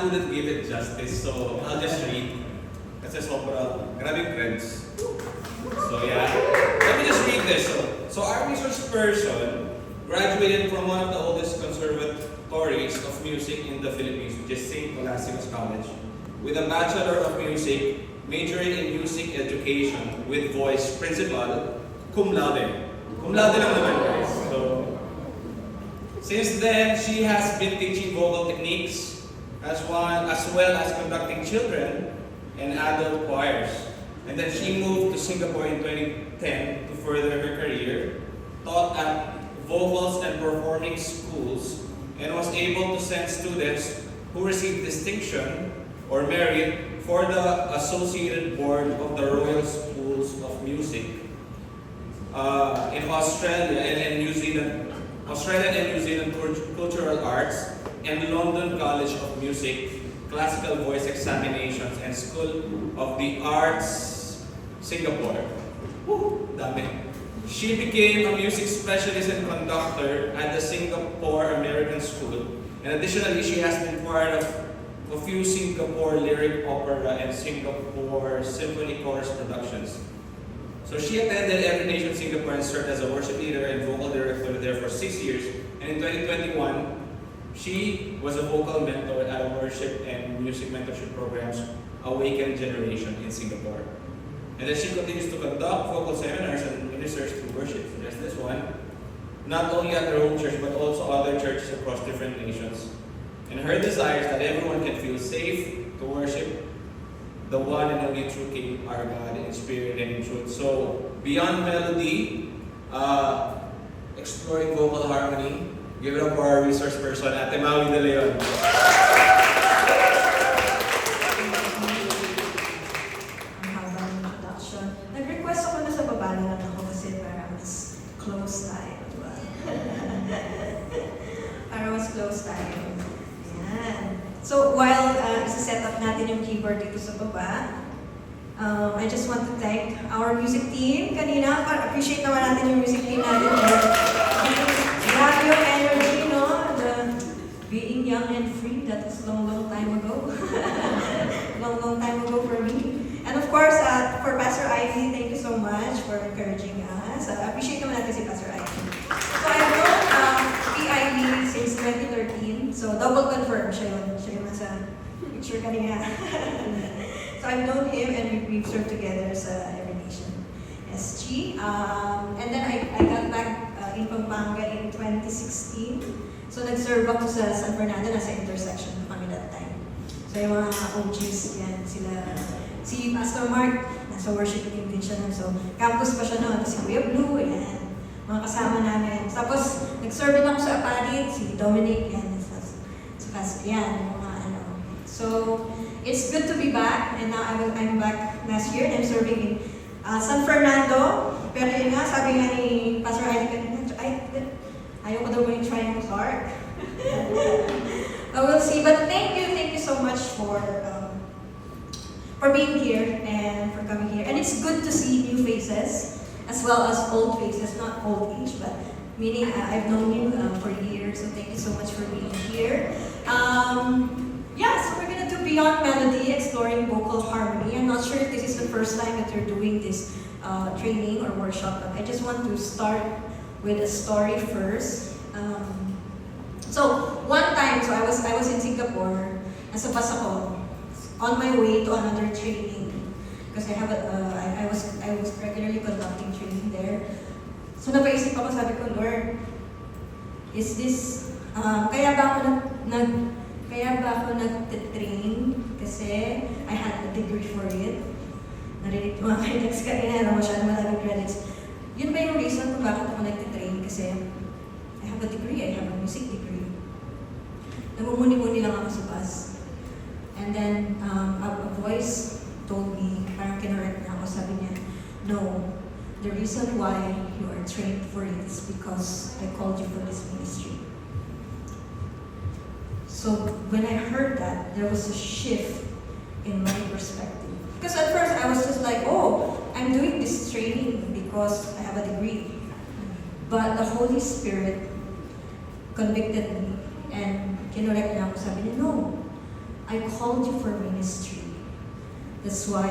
couldn't give it justice, so I'll just read. Kasi sobra, grabe friends. So yeah, let me just read this. So our research person graduated from one of the oldest conservatories of music in the Philippines, which is St. Scholasticus College, with a Bachelor of Music, majoring in Music Education with voice, principal, cum laude. Cum laude lang naman guys. So, since then, she has been teaching vocal techniques as well as conducting children and adult choirs. And then she moved to Singapore in 2010 to further her career, taught at vocals and performing schools, and was able to send students who received distinction or merit for the Associated Board of the Royal Schools of Music in Australia and New Zealand, Australian and New Zealand Cultural Arts, and London College of Music, Classical Voice Examinations, and School of the Arts, Singapore. Woo! Dami. She became a music specialist and conductor at the Singapore American School, and additionally, she has been part of a few Singapore lyric opera and Singapore symphony chorus productions. So she attended Every Nation Singapore and served as a worship leader and vocal director there for 6 years. And in 2021, she was a vocal mentor at worship and music mentorship programs Awaken Generation in Singapore. And then she continues to conduct vocal seminars and ministers to worship. So there's this one, not only at her own church but also other churches across different nations. And her desire is that everyone can feel safe to worship the one and only true King, our God, in spirit and in truth. So, beyond melody, exploring vocal harmony, give it up for our resource person, Ate Maui De Leon. Ang habang introduction. Nag-request ako na sa baba na lang ako kasi para mas close tayo, diba? Para mas close tayo. Ayan. So, while isa-set up natin yung keyboard dito sa baba, I just want to thank our music team kanina. Appreciate naman natin yung music team natin. Grabe yung energy, no? The being young and free, that was long time ago. long time ago for me. And of course, for Pastor Ivy, thank you so much for encouraging us. Appreciate naman natin si Pastor Ivy. So I've known PIV since 2013. So double confirm siya yun. Siya yung nasa picture kanina. So I've known him and we've served together sa Every Nation SG. And then I got back in Pampanga in 2016. So nag-serve ako sa San Fernando, nasa intersection na kami that time. So yung mga OGs yan, si Pastor Mark, nasa worship team din siya nun. So campus pa siya nun, si Kuya Blue, yan. Mga kasama namin. Tapos nag-serve din ako sa Apalit, si Dominic, yan. Yan, mga ano. So it's good to be back, and now I'm back last year, and I'm serving in San Fernando. Pero yun nga, sabi nga ni Pastor Heidi kanina, ayaw ko daw mo yung try yung Clark. We'll see, but thank you so much for being here and for coming here. And it's good to see new faces, as well as old faces, not old age, but meaning I've known you for years, so thank you so much for being here. So we're gonna do Beyond Melody, exploring vocal harmony. I'm not sure if this is the first time that you're doing this training or workshop, but I just want to start with a story first. So one time, I was in Singapore, nasa bus ako, on my way to another training, because I was regularly conducting training there. So napaisip ako, sabi ko, Lord, is this, kaya ba ako nag-train? Kasi I had a degree for it. Narinig ko mga credits kanina, masyado maraming credits. Yun ba yung reason kung bakit ako nag-train? Kasi I have a degree, I have a music degree. Namumuni-muni lang ako sa bus. And then, a voice told me, parang kinorek na ako, sabi niya, no, the reason why you are trained for it is because I called you for this ministry. So when I heard that, there was a shift in my perspective. Because at first I was just like, oh, I'm doing this training because I have a degree. But the Holy Spirit convicted me and kinorek niya ako, sabi niya, no, I called you for ministry. That's why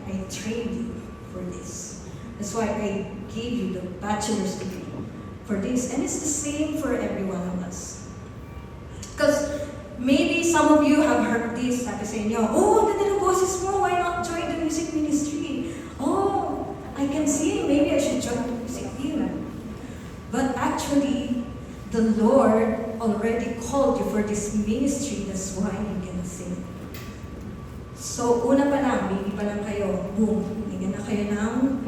I trained you for this. That's why I gave you the bachelor's degree for this. And it's the same for every one of us. Because maybe some of you have heard this, sabi sa inyo, oh, ang ganda ng boses mo, why not join the music ministry? Oh, I can sing, maybe I should join the music team. But actually, the Lord already called you for this ministry, that's why you can sing. So, una pa lang, baby pa lang kayo, boom, bigyan na kayo ng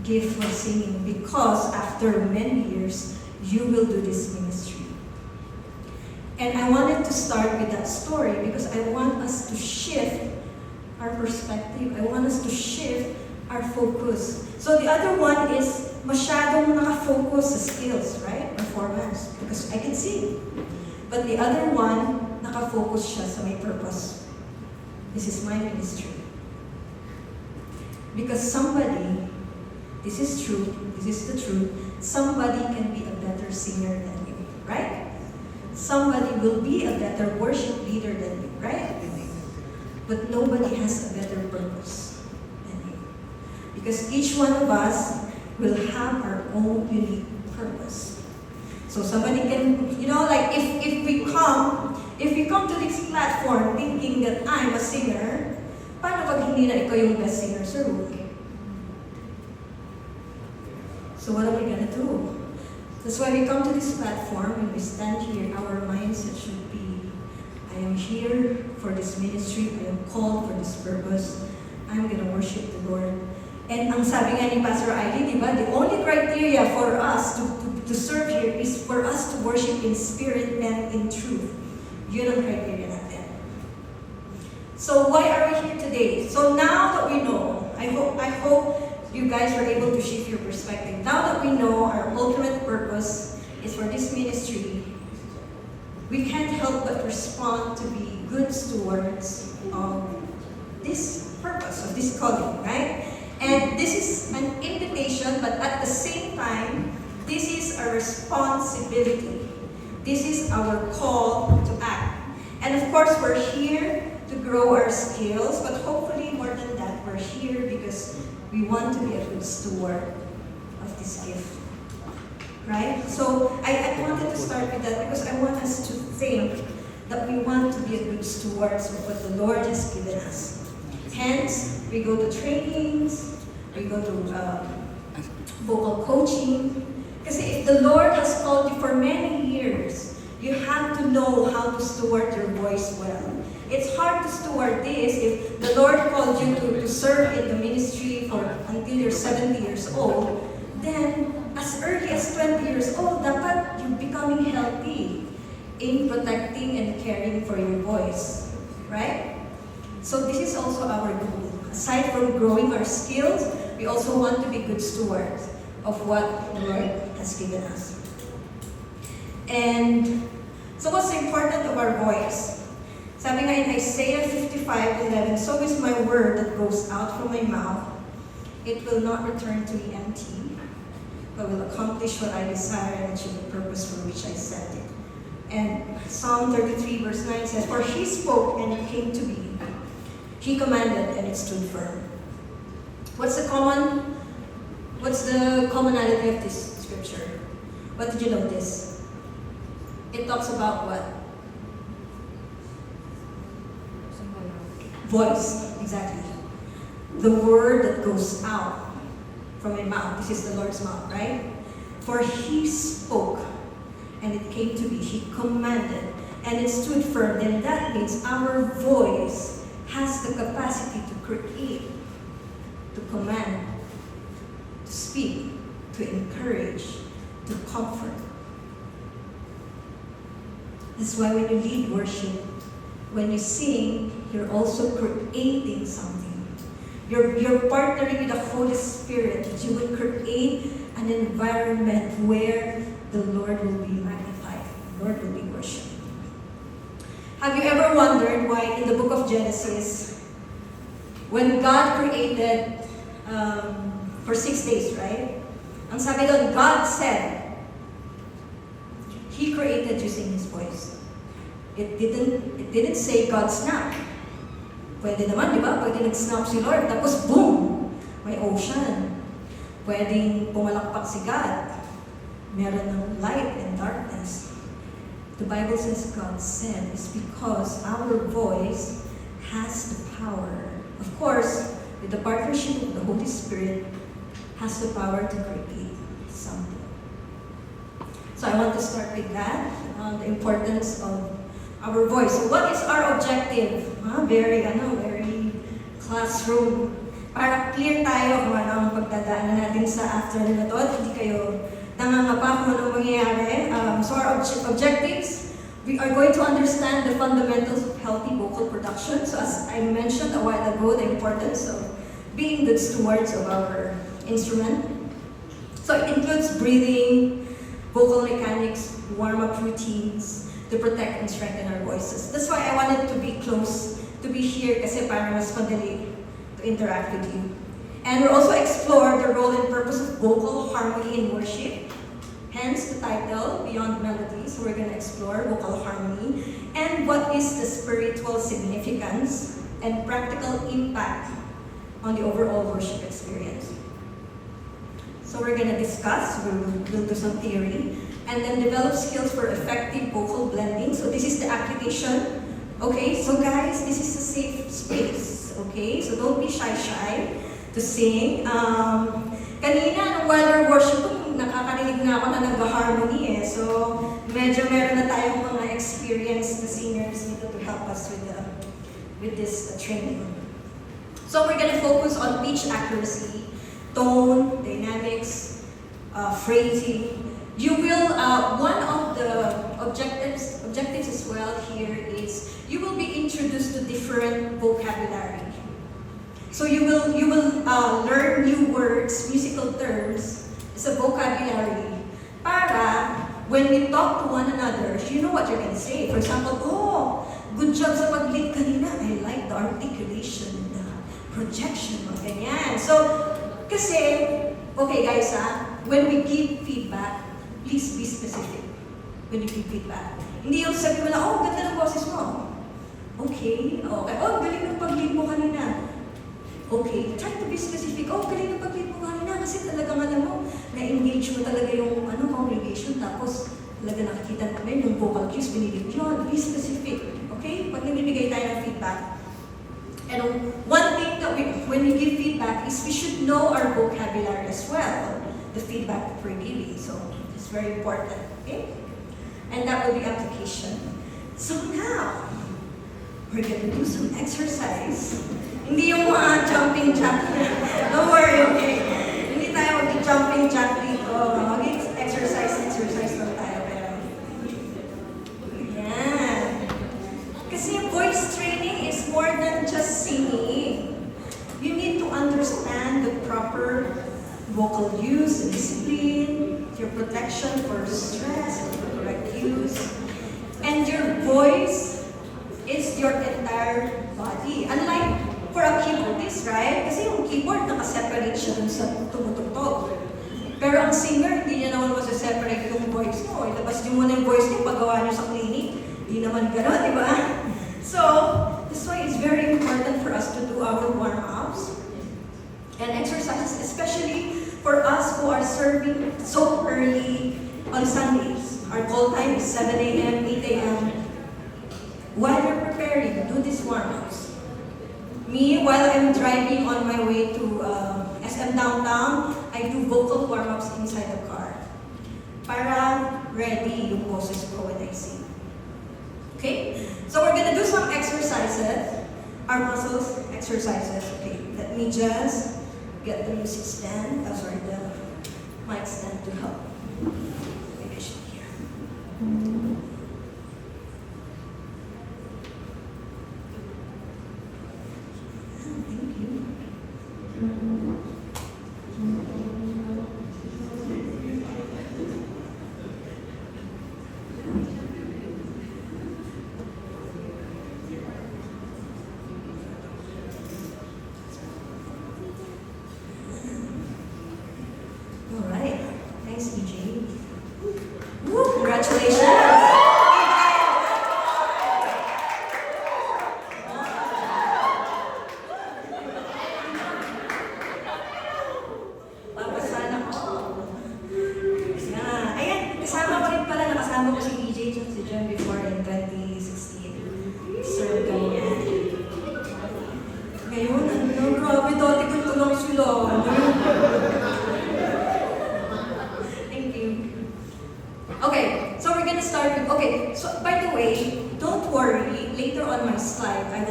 gift for singing because after many years, you will do this ministry. And I wanted to start with that story because I want us to shift our perspective. I want us to shift our focus. So the other one is masyadong nakafocus sa skills, right? Performance. Because I can sing. But the other one, nakafocus siya sa may purpose. This is my ministry. Because somebody, this is true, this is the truth, somebody can be a better singer than you, right? Somebody will be a better worship leader than you, right? But nobody has a better purpose than you. Because each one of us will have our own unique purpose. So somebody can, like if we come to this platform thinking that I'm a singer, paano pag hindi na ikaw yung best singer sa room? So what are we gonna do? That's why we come to this platform and we stand here. Our mindset should be, I am here for this ministry. I am called for this purpose. I'm gonna worship the Lord. And ang sabi nga ni Pastor Aileen, di ba, the only criteria for us to serve here is for us to worship in spirit and in truth. Yun ang criteria natin. So why are we here today? So now that we know, I hope you guys are able to shift your perspective. Now that we know our ultimate purpose is for this ministry, we can't help but respond to be good stewards of this purpose, of this calling, right? And this is an invitation, but at the same time, this is a responsibility. This is our call to act. And of course, we're here to grow our skills, but hopefully more than that, we're here because we want to be a good steward of this gift. Right? So I wanted to start with that because I want us to think that we want to be a good stewards of what the Lord has given us. Hence, we go to trainings, we go to vocal coaching. Kasi if the Lord has called you for many years, you have to know how to steward your voice well. It's hard to steward this if the Lord called you to serve in the ministry until you're 70 years old. Then, as early as 20 years old, dapat you're becoming healthy in protecting and caring for your voice. Right? So this is also our goal. Aside from growing our skills, we also want to be good stewards of what the Lord has given us. And so what's the importance of our voice? Sabi nga in Isaiah 55:11, so is my word that goes out from my mouth. It will not return to me empty, but will accomplish what I desire and achieve the purpose for which I sent it. And Psalm 33 verse 9 says, for he spoke and it came to be. He commanded and it stood firm. What's the commonality of this scripture? What did you notice? It talks about what? Voice, exactly. The word that goes out from my mouth. This is the Lord's mouth, right? For he spoke and it came to be. He commanded and it stood firm. Then that means our voice has the capacity to create, to command, to speak, to encourage, to comfort. That's why when you lead worship, when you sing, you're also creating something. You're partnering with the Holy Spirit that you would create an environment where the Lord will be magnified, the Lord will be worshipped. Have you ever wondered why in the book of Genesis, when God created for 6 days, right? Ang sabi doon, God said, He created using His voice. It didn't say God snap. Pwede naman, di ba? Pwede nag-snap si Lord, tapos boom! May ocean. Pwedeng pumalakpak si God. Meron ng light and darkness. The Bible says God said is because our voice has the power. Of course, with the partnership of the Holy Spirit, has the power to create something. So I want to start with that, the importance of our voice. So what is our objective? Very classroom. Para clear tayo kung ano ang pagdadaanan natin sa afternoon na to at hindi kayo nangangapa kung anong mangyayari. So our objectives, we are going to understand the fundamentals of healthy vocal production. So as I mentioned a while ago, the importance of being good stewards of our instrument. So it includes breathing, vocal mechanics, warm-up routines to protect and strengthen our voices. That's why I wanted to be close, to be here kasi para mas madali to interact with you. And we'll also explore the role and purpose of vocal harmony in worship. Hence the title, Beyond Melodies. We're going to explore vocal harmony and what is the spiritual significance and practical impact on the overall worship experience. So we're going to discuss, we'll do some theory, and then develop skills for effective vocal blending. So this is the application. Okay, so guys, this is a safe space. Okay, so don't be shy to sing. Kanina, nung while we're worshiping, nakakarinig na ako na nag-harmony eh. So, medyo meron na tayong mga experienced na singers dito to help us with this training. So, we're gonna focus on pitch accuracy, tone, dynamics, phrasing. You will, one of the objectives as well here is you will be introduced to different vocabulary. So you will learn new words, musical terms, sa vocabulary, para when we talk to one another, you know what you're going to say. For example, good job sa pag-lead kanina. I like the articulation, the projection, ganyan. So, kasi, okay guys when we give feedback, please be specific when you give feedback. Hindi yung sabi mo na, ganda ng boses mo. Okay. Galing ng pag-lead mo kanina. Okay, try to be specific. Galing ng pag-lead mo kanina kasi talagang alam mo, na-engage mo talaga yung congregation tapos talaga nakikita namin yung vocal cues, binigay yun. Be specific. Okay? Pag nagbibigay tayo ng feedback. And one thing that when we give feedback is we should know our vocabulary as well. The feedback that we're giving. So, it's very important. Okay? And that will be application. So now, we're going to do some exercise. Hindi yung mga jumping jack. Don't worry, okay? Hindi tayo mag-jumping jack dito. Mag-exercise lang tayo. Yan. Kasi voice training is more than just singing. You need to understand the proper vocal use and discipline, your protection for stress and for correct use. And your voice is your entire body. Unlike for a keyboardist, right? Kasi yung keyboard, nakaseparate siya dun sa tumutugtog. Pero ang singer, hindi niya naman masa-separate yung voice mo. Ilabas niyo muna yung voice niyo, paggawa niyo sa clinic. Hindi naman gano'n, di ba? So, that's why it's very important for us to do our warm-ups and exercises, especially for us who are serving so early on Sundays. Our call time is 7 a.m., 8 a.m. While you're preparing, do these warm-ups. Me, while I'm driving on my way to SM Downtown, I do vocal warm-ups inside the car. Para ready yung boses ko when I sing. Okay? So we're gonna do some exercises. Our muscles exercises. Okay, let me just get the music stand, the mic stand to help. Maybe I should hear. Thank you. All right. Thanks, EJ. Woo, congratulations.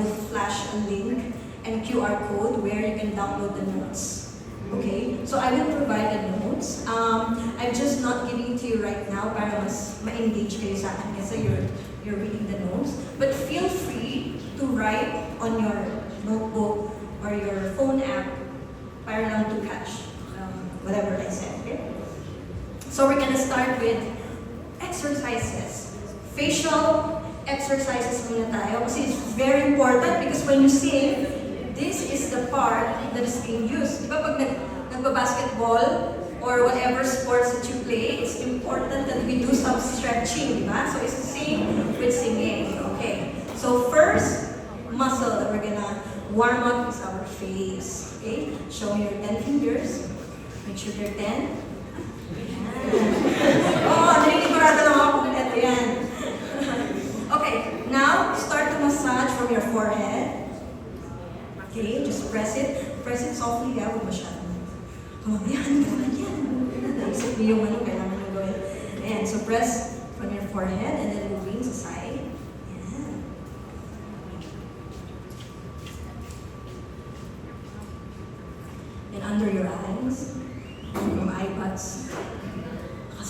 will flash a link and QR code where you can download the notes. Okay? So I will provide the notes. I'm just not giving it to you right now para mas ma-engage kayo sa akin kasi you're reading the notes. But feel free to write on your notebook or your phone app para lang to catch whatever I said. Okay? So we're gonna start with exercises. Facial exercises muna tayo kasi it's very important because when you sing, this is the part that is being used. Di ba pag nagba-basketball or whatever sports that you play, it's important that we do some stretching, di ba? So it's the same with singing. Okay. So first muscle that we're gonna warm up is our face. Okay? Show me your 10 fingers. Make sure they're 10. Oh, naniligurado lang ako kung ito yan. Okay, now start to massage from your forehead. Okay, just press it. Press it softly, ha? Huwag masyadong. Yan, yan. Naisip mo yung ano, kailangan nyo gawin. Ayan, so press from your forehead and then moving sa side. Ayan. And under your eyes, yung eye pads.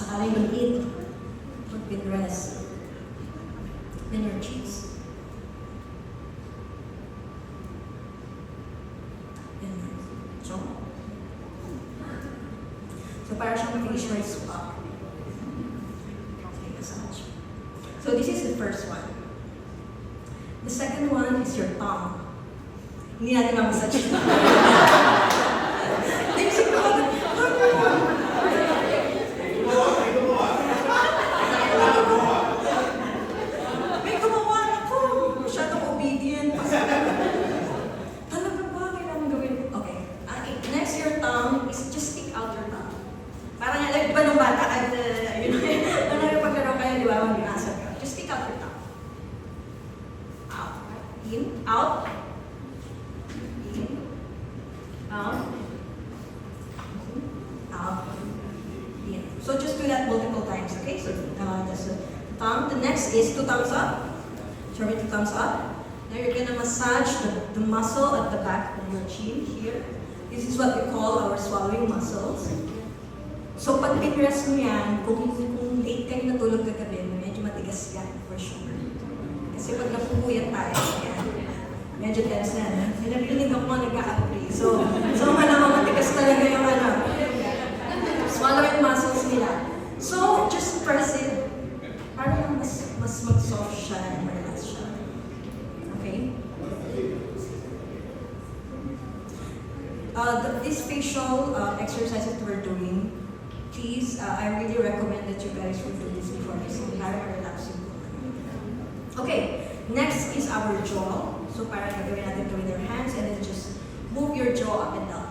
Sakaling mag-eat, mag-pinrest. Then your cheeks. And your jaw. So para siyang facial spa. Okay, massage. So this is the first one. The second one is your tongue. Hindi natin ma-massage ito. In, out, in, out, out, in. So just do that multiple times, okay? So that's the thumb. The next is 2 thumbs up. Show me 2 thumbs up. Now you're gonna massage the muscle at the back of your chin here. This is what we call our swallowing muscles. So pag pinrest mo yan, kung late kayo natulog kagabi, medyo matigas yan for sure. Kasi pag napupuyat tayo, yan, medyo tense na. Narinig ako mga nagka-agree. So malamang matigas talaga yung swallowing muscles nila. So, just press it. Para lang mas mag-soft siya and relax siya. Okay? These facial exercises that we're doing, please, I really recommend that you guys will do this before you sleep. Para relax yung okay, next is our jaw. So parang gagawin natin ito with your hands and then just move your jaw up and down.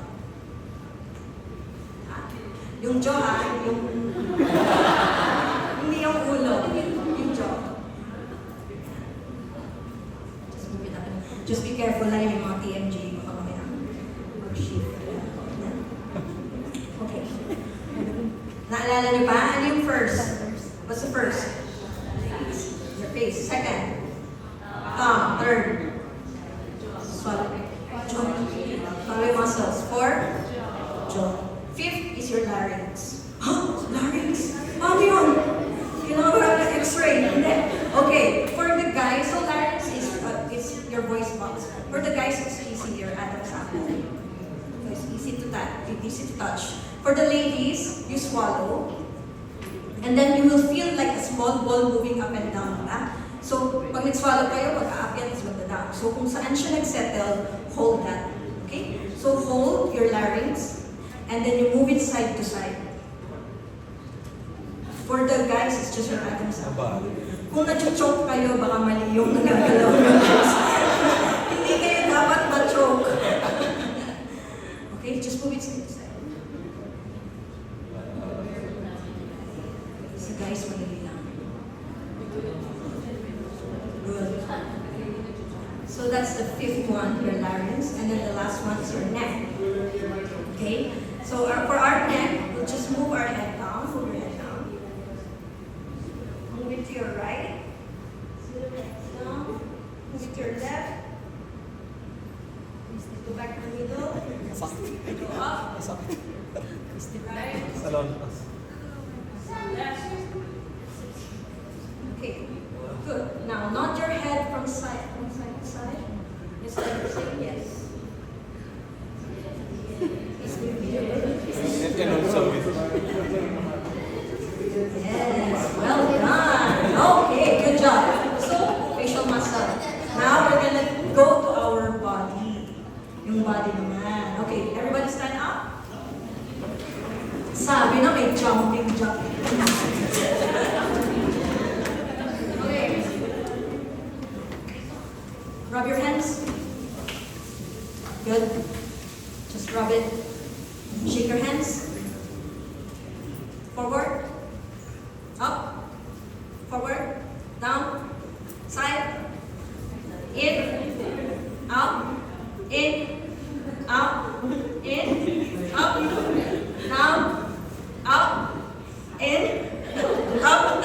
Yung jaw yung hindi yung ulo, yung jaw. Just move it up and down. Just be careful lang yung mga TMJ, baka mamaya mag-shift. Okay. Naalala niyo ba? Ano yung first? What's the first? Your face. Second. Thumb. Third. Swallow. Jaw. Swallow muscles. Fourth. Jaw. Fifth is your larynx. Huh? Larynx? Ano yun? Kailangan ko lang ng x-ray. Hindi. Okay. For the guys, so larynx is your voice box. For the guys, it's easy. Your Adam's apple. So it's easy to touch. For the ladies, you swallow. And then you will feel like a small ball moving up and down. Diba? So, pag nag-swallow kayo, mag-a-up is mag-down. So, kung saan siya nag-settle, hold that. Okay? So, hold your larynx, and then you move it side to side. For the guys, it's just your Adam's apple. Kung na-choke kayo, baka mali yung nagagalaw ng chest. Hindi kayo dapat ma-choke. Okay? Just move it side to side. So, guys, madali lang. Good. So that's the fifth one, your larynx, and then the last one is your neck. Okay? So for our neck, we'll just move our head down, move your head down. Move it to your right. Down. Move it to your left. Go up. Right. Salon. Left. Okay. Good. Now, nod your head from side to side. Just like saying yes. And also with Yes, well done. Okay, good job. So, facial muscle. Now we're gonna go to our body. Yung body naman. Okay, everybody stand up. Sabi na may jumping. Okay. Rub your hands. Good. Just rub it. Shake your hands. Forward. Up. Forward. Down. Side. In. Out. In. Out. In. Up. Down. Up. In. Up.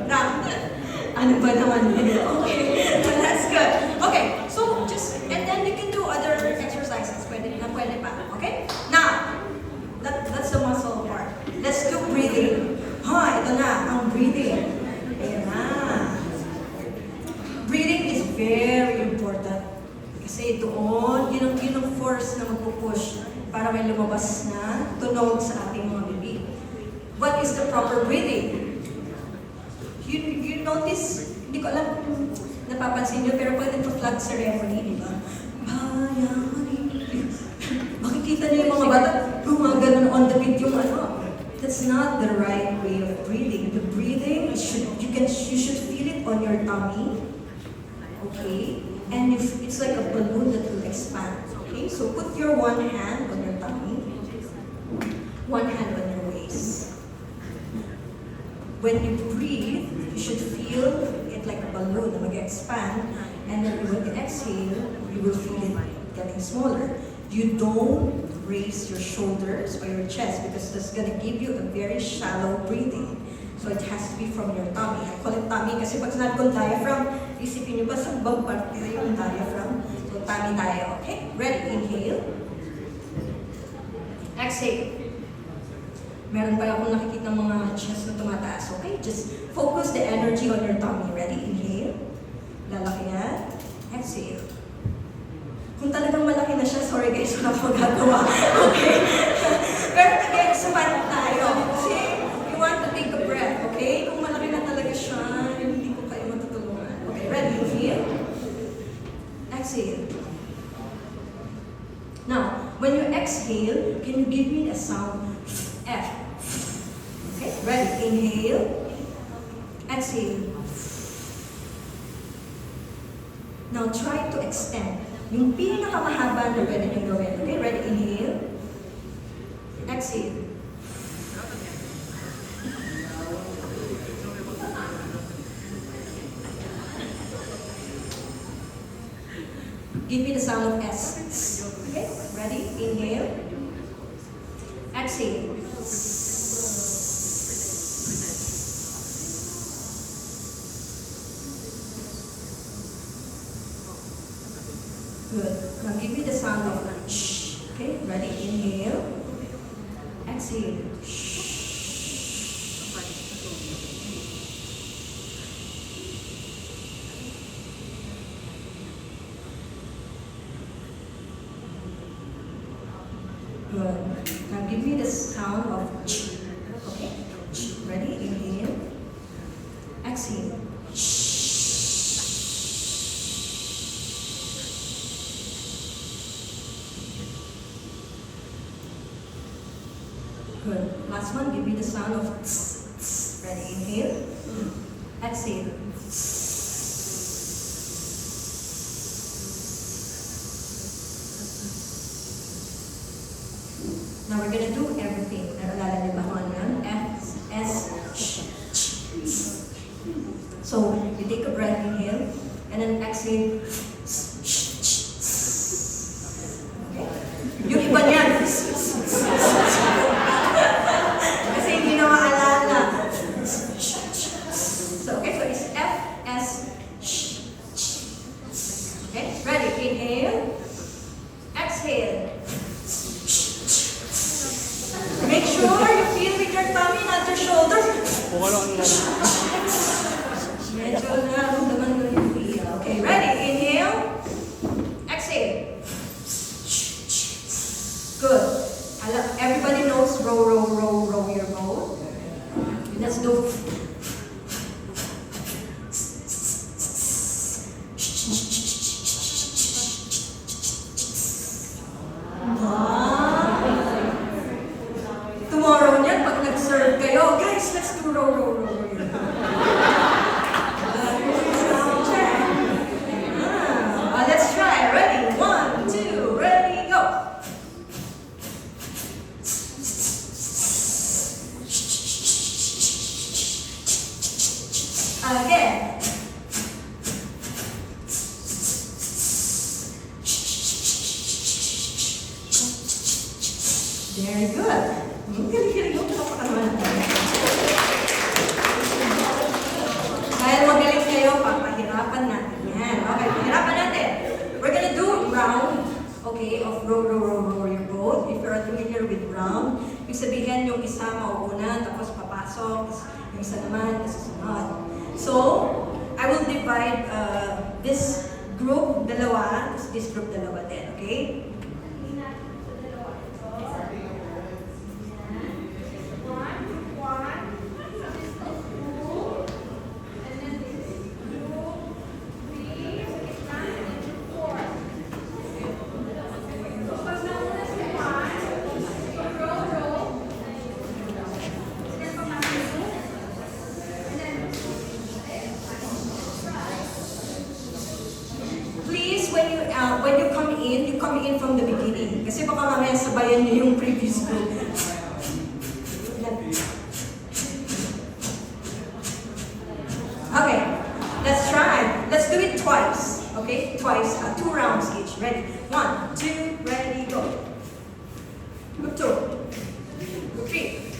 Down. Ano ba naman yun? Okay. That's good. Okay. So, and then you can do other exercises. Pwede pa. Okay? Now, that's the muscle part. Let's do breathing. Ito na, ang breathing. Ayan na. Breathing is very important. Kasi doon, yun ang force na magpupush para may lumabas na tunog sa ating mga bibig. What is the proper breathing? You notice, hindi ko alam kung napapansin nyo, pero pag nagpa-flag ceremony, di ba? Makikita niyo yung mga bata, gumagano on the beat yung ano. That's not the right way of breathing. The breathing, you should feel it on your tummy. Okay? And it's like a balloon that will expand. Okay? So put your one hand on your tummy, one hand on your waist. When you breathe, you should feel it like a balloon na mag-expand. And then when you exhale, you will feel it getting smaller. You don't raise your shoulders or your chest because that's gonna give you a very shallow breathing. So it has to be from your tummy. I call it tummy kasi pag sinabi kong diaphragm, isipin niyo ba sa bang parte yung diaphragm? So tummy tayo, okay? Ready? Inhale. Exhale. Meron pa akong nakikita ng mga chest na tumataas, okay? Just focus the energy on your tummy. Ready? Inhale. Lalaki yan. Exhale. Kung talagang malaki na siya, sorry guys, wala akong gagawa. Okay? Pero again, sapat tayo. Kasi you want to take a breath, okay? Kung malaki na talaga siya, hindi ko kayo matutulungan. Okay, ready? Inhale. Exhale. Now, when you exhale, can you give me a sound? F. Okay, ready? Inhale. Exhale. Now, try to extend. Yung pinakamahaba na pwede nyo gawin. Okay, ready? Inhale. Exhale. Give me the sound of S. Okay, ready? Inhale. Exhale. Good. Now give me the sound of sh. Okay, ready? Inhale. Exhale. Shh. Good. Now give me the sound of ch. Okay. Ch. Ready? Inhale. Exhale. Good. Last one, give me the sound of tss, tss. Ready? Inhale. Exhale. Now we're gonna do everything. Naalala niyo ba kung ano yun? S, S, sh, ch, tss. So, you take a breath, inhale, and then exhale. Tss, sh, ch, tss. Okay? Yung iba niyan. Kasi hindi na maalala. So, okay, so it's F, S, sh, ch. Okay, ready? Inhale. Exhale. say. Good. Everybody knows row, row, row, row your boat. Let's do. Tomorrow niyan, pag nag-serve kayo, guys, let's do row, row, row, row your boat. Let's try. Ready? 1, 2, ready, go. Again. Very good. Galing-galing yung kapakalaman natin. Dahil magaling kayo, papahirapan natin yan. Okay, pahirapan natin. We're gonna do round, okay, of row, row, row, row your boat. If you're familiar with round, ibig sabihin yung isa mauuna, tapos papasok, tapos yung isa naman, susunod. So, I will divide this group dalawa, tapos this group dalawa din, okay? Please, when you come in from the beginning. Kasi baka mamaya sabayan niyo yung previous group. Okay, let's try. Let's do it twice. Okay, twice. 2 rounds each. Ready? 1, 2, ready, go. Group 2. Group 3.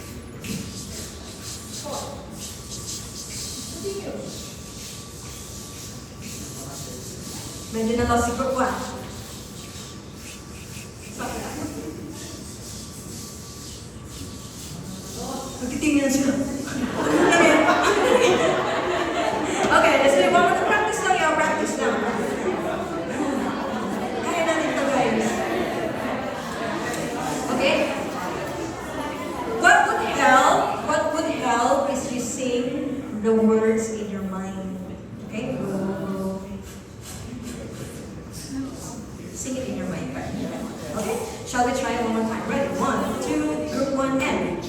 4. Continue. Medyo na lost si group 1. Magtitingnan sila. Okay, let's do one more. Practice lang yun, practice lang. Kaya natin ito, guys. Okay? What would help is you sing the words in your mind. Okay? Sing it in your mind. Okay? Shall we try one more time? Ready? 1, 2, group 1, and.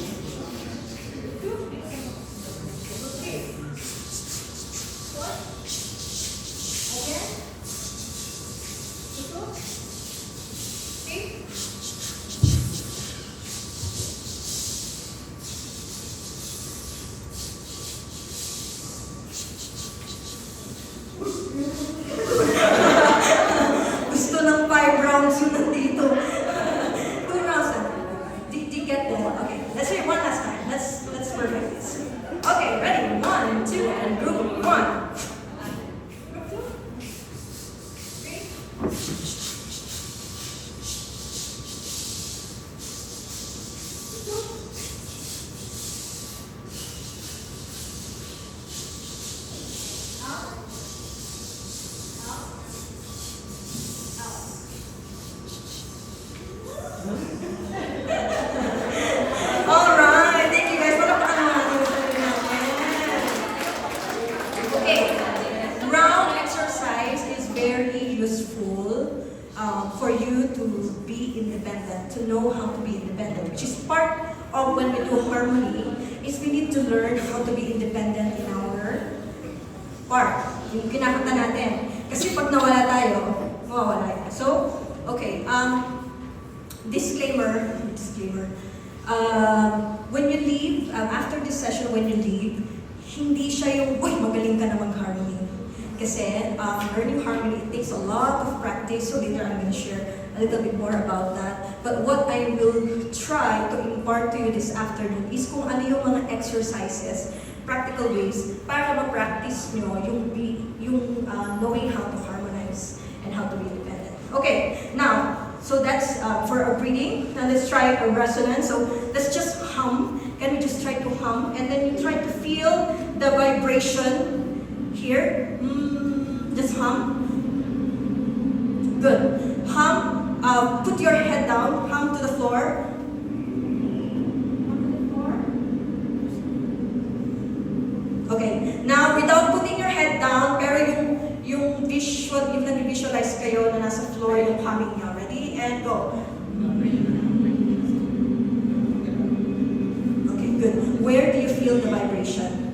Gusto ng 5 rounds yung nandito. 2 rounds na. Did you get that? Okay, let's do it one last time. Let's perfect this. Okay, ready? 1, 2, and group 1. Group 2. 3. Alright, thank you guys. Palakpakan naman natin. Okay, round exercise is very useful for you to be independent, to know how to be independent, which is part of when we do harmony, is we need to learn how to be independent in our part, yung kinakanta natin. Kasi pag nawala tayo, mawawala yan. So, okay, disclaimer, when you leave, after this session, when you leave, hindi siya yung, uy, magaling ka na mag-harmony. Kasi learning harmony, it takes a lot of practice, so later I'm going to share a little bit more about that. But what I will try to impart to you this afternoon is kung ano yung mga exercises, practical ways, para ma-practice nyo yung knowing how to harmonize and how to be independent. Okay, now, so that's for our breathing. Now let's try a resonance. So let's just hum. Can we just try to hum? And then you try to feel the vibration here. Just hum. Good. Put your head down, palm to the floor. Okay, now without putting your head down, pero yung nag-visualize kayo na nasa floor yung humming niyo. Ready? And go. Okay, good. Where do you feel the vibration?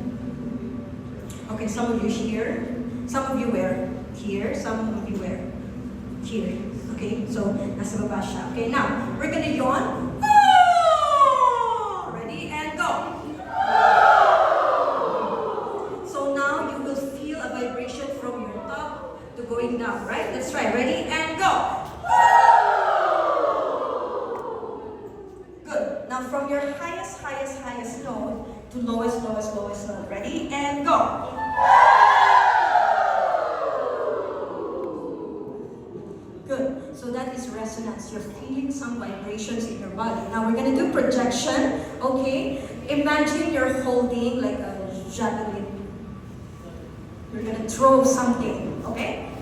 Okay, some of you here, some of you where? Here, some of you where? Here. Okay, so nasa baba siya. Okay, now, we're gonna yawn. Ready? And go. So now you will feel a vibration from your top to going down, right? Let's try. Ready? And go. Good. Now from your highest note to lowest note. Ready? And go. Good. So that is resonance. You're feeling some vibrations in your body. Now we're gonna do projection. Okay. Imagine you're holding like a javelin. You're gonna throw something. Okay.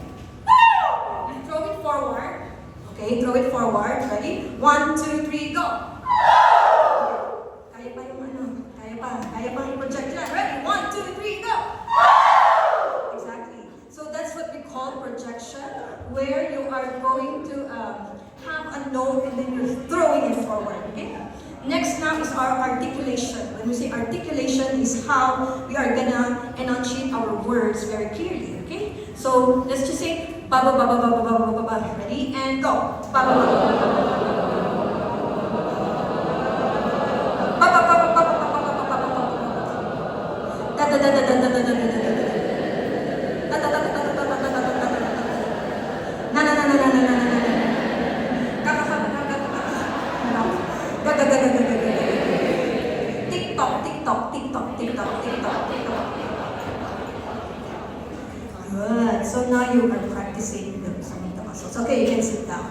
And throw it forward. Okay. Throw it forward. Ready? 1, 2, 3, go. Kaya pa yung ano? Kaya pa i-project yan. Ready? 1, 2, 3, go. Exactly. So that's what we call projection, where you are going to have a note and then you're throwing it forward. Okay? Next now is our articulation. When we say articulation is how we are gonna enunciate our words very clearly. Okay? So let's just say ba ba ba ba ba ba ba ba ba. Ready? And go. Ba ba ba ba ba ba ba ba. Good. So now you are practicing some of the muscles. Okay, you can sit down.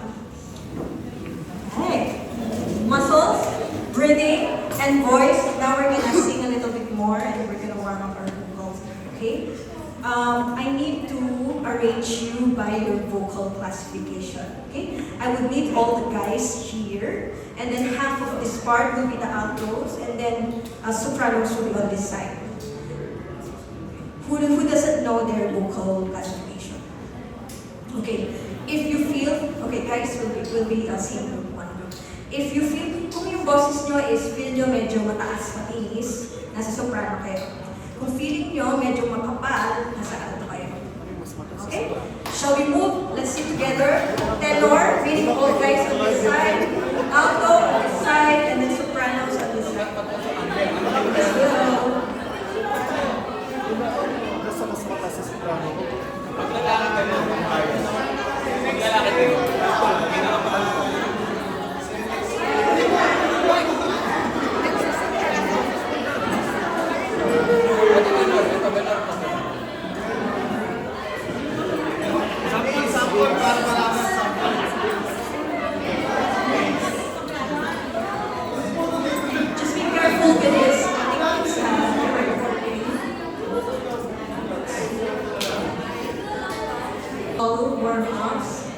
Okay. Muscles, breathing, and voice. Now we're gonna sing a little bit more and we're gonna warm up our vocals. Okay? I need to arrange you by your vocal classification. Okay? I would need all the guys here, and then half of this part will be the altos, and then sopranos will be on this side. Who doesn't know their vocal classification? Okay. If you feel, okay, guys will be same group, one group. If you feel, kung yung boses nyo is feel nyo medyo mataas, matinis, nasa soprano kayo. Kung feeling nyo medyo makapal, nasa alto kayo. Okay? Shall we move? Let's sit together. Tenor, meaning all guys on this side. Alto on this side, and then sopranos on this side. Let's go. Paglalakad ka mo, paglalakad ka mo, pinakapakal ko. Sample para malaman sample. Just be careful with this. Warm-ups.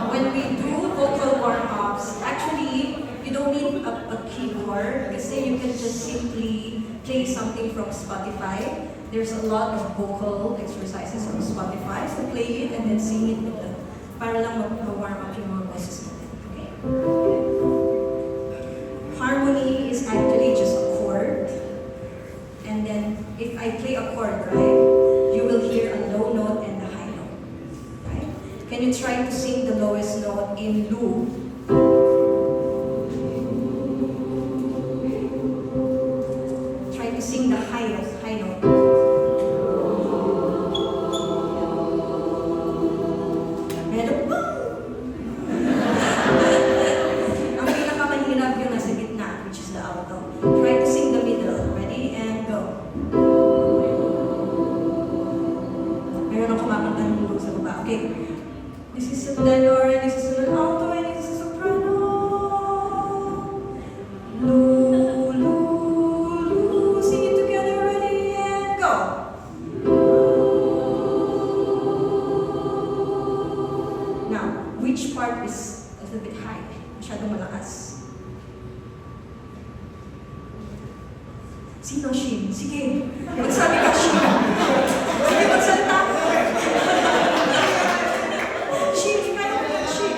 When we do vocal warm-ups, actually, you don't need a keyboard kasi you can just simply play something from Spotify. There's a lot of vocal exercises on Spotify, so play it and then sing it with them para lang mag-warm up yung mga boses natin. Okay? Harmony is actually just a chord, and then if I play a chord, right, you will hear a low note and a high note. Right? Can you try to sing the lowest note in loop? Try to sing the highest high note. Ang pinakamahirap yung nasa gitna, which is the alto. Try to sing the middle. Ready? And go. Meron akong kumakanta ng lulog sa baba. Okay. This is a tenor, and this is an alto, and this is a soprano. Lu, lu, lu. Sing it together. Ready? And go. Now, which part is little bit high. Masyadong malakas. Sino, Shin? Sige. Magsabi ka, Shin. Sige, magsalita ka. Shin, kaya mo, Shin.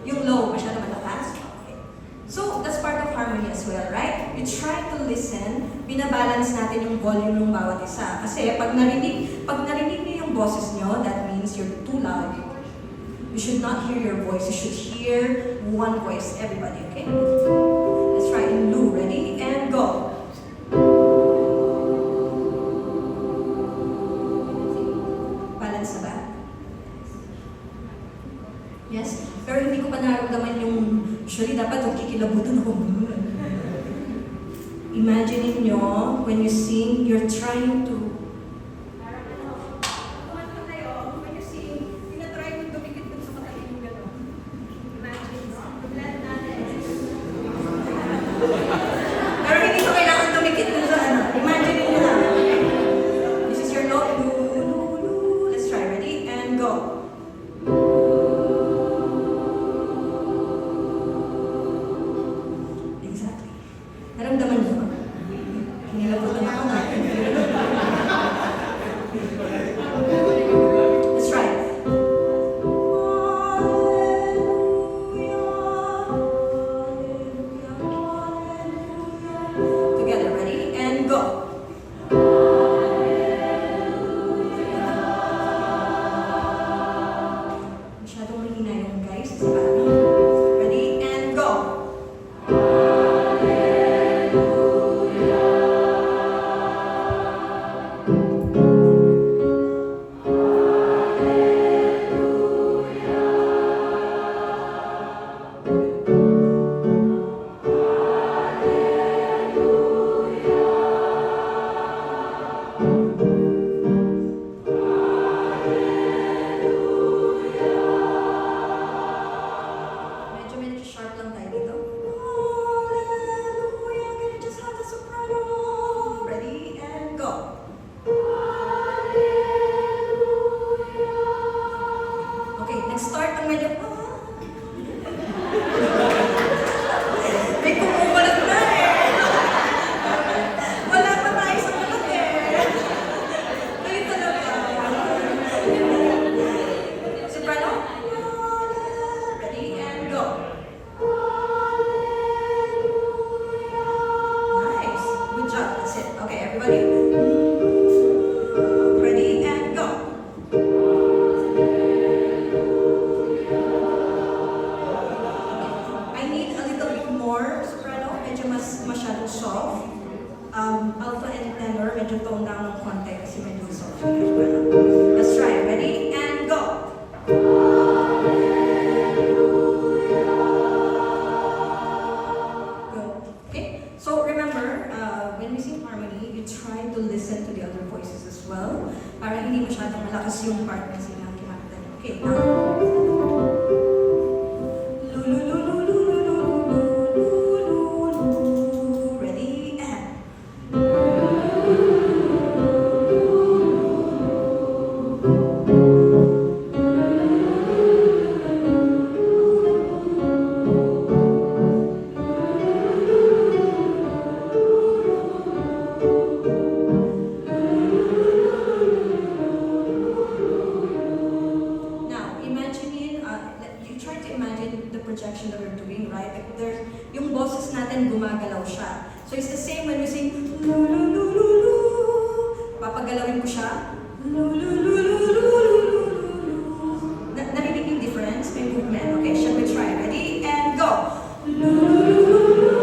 Yung low, masyadong malakas. Okay. So, that's part of harmony as well, right? You try to listen, binabalance natin yung volume ng bawat isa. Kasi pag narinig niyo yung boses nyo, that means you're too loud. You should not hear your voice. You should hear one voice, everybody, okay? Let's try in Lu. Ready? And go. Balance na ba? Yes? Pero hindi ko pa nararamdaman yung, usually dapat yung kikilabutan ako. Imagine nyo, when you sing, you're trying to pero hindi ko kailangan tumikit dun sa ano. Imagine nyo lang. This is your note. Lu, lu, lu. Let's try. Ready? And go. Exactly. Naramdaman nyo ba? Kinilabutan ako na. Let's try. Together, ready? And go. Masyadong mahina yung guys. Kasi parang, ready? And go. Medyo sharp lang tayo dito. Hallelujah. Can you just have the soprano? Ready? And go. Okay, nag-start ang medyo, may kumukulat na eh. Wala pa tayo sa kulat eh. Kaya talaga. Soprano? Ready? And go. Nice. Good job. That's it. Okay, everybody. Ready? And go. I need a little bit more soprano. Medyo masyadong soft. Alto and tenor, medyo tone down ng konti kasi medyo soft yung soprano. Let's try. Ready? And go. Good. Okay? So remember, when we sing harmony, you try to listen to the other voices as well para hindi masyadong malakas yung part na kinakita niyo. Okay, now. Lu, lu, lu, lu, lu, lu, lu, lu, lu, lu, lu. Ready? And now, you try to imagine the projection that we're doing, right? Like yung boses natin gumagalaw siya. So it's the same when we sing, lu, lu, lu, lu, lu. Papagalawin ko siya, lu, lu, lu, lu, lu, lu, lu, lu. Narinig yung difference? May movement. Okay, shall we try? Ready? And go! Lu, lu, lu, lu, lu, lu.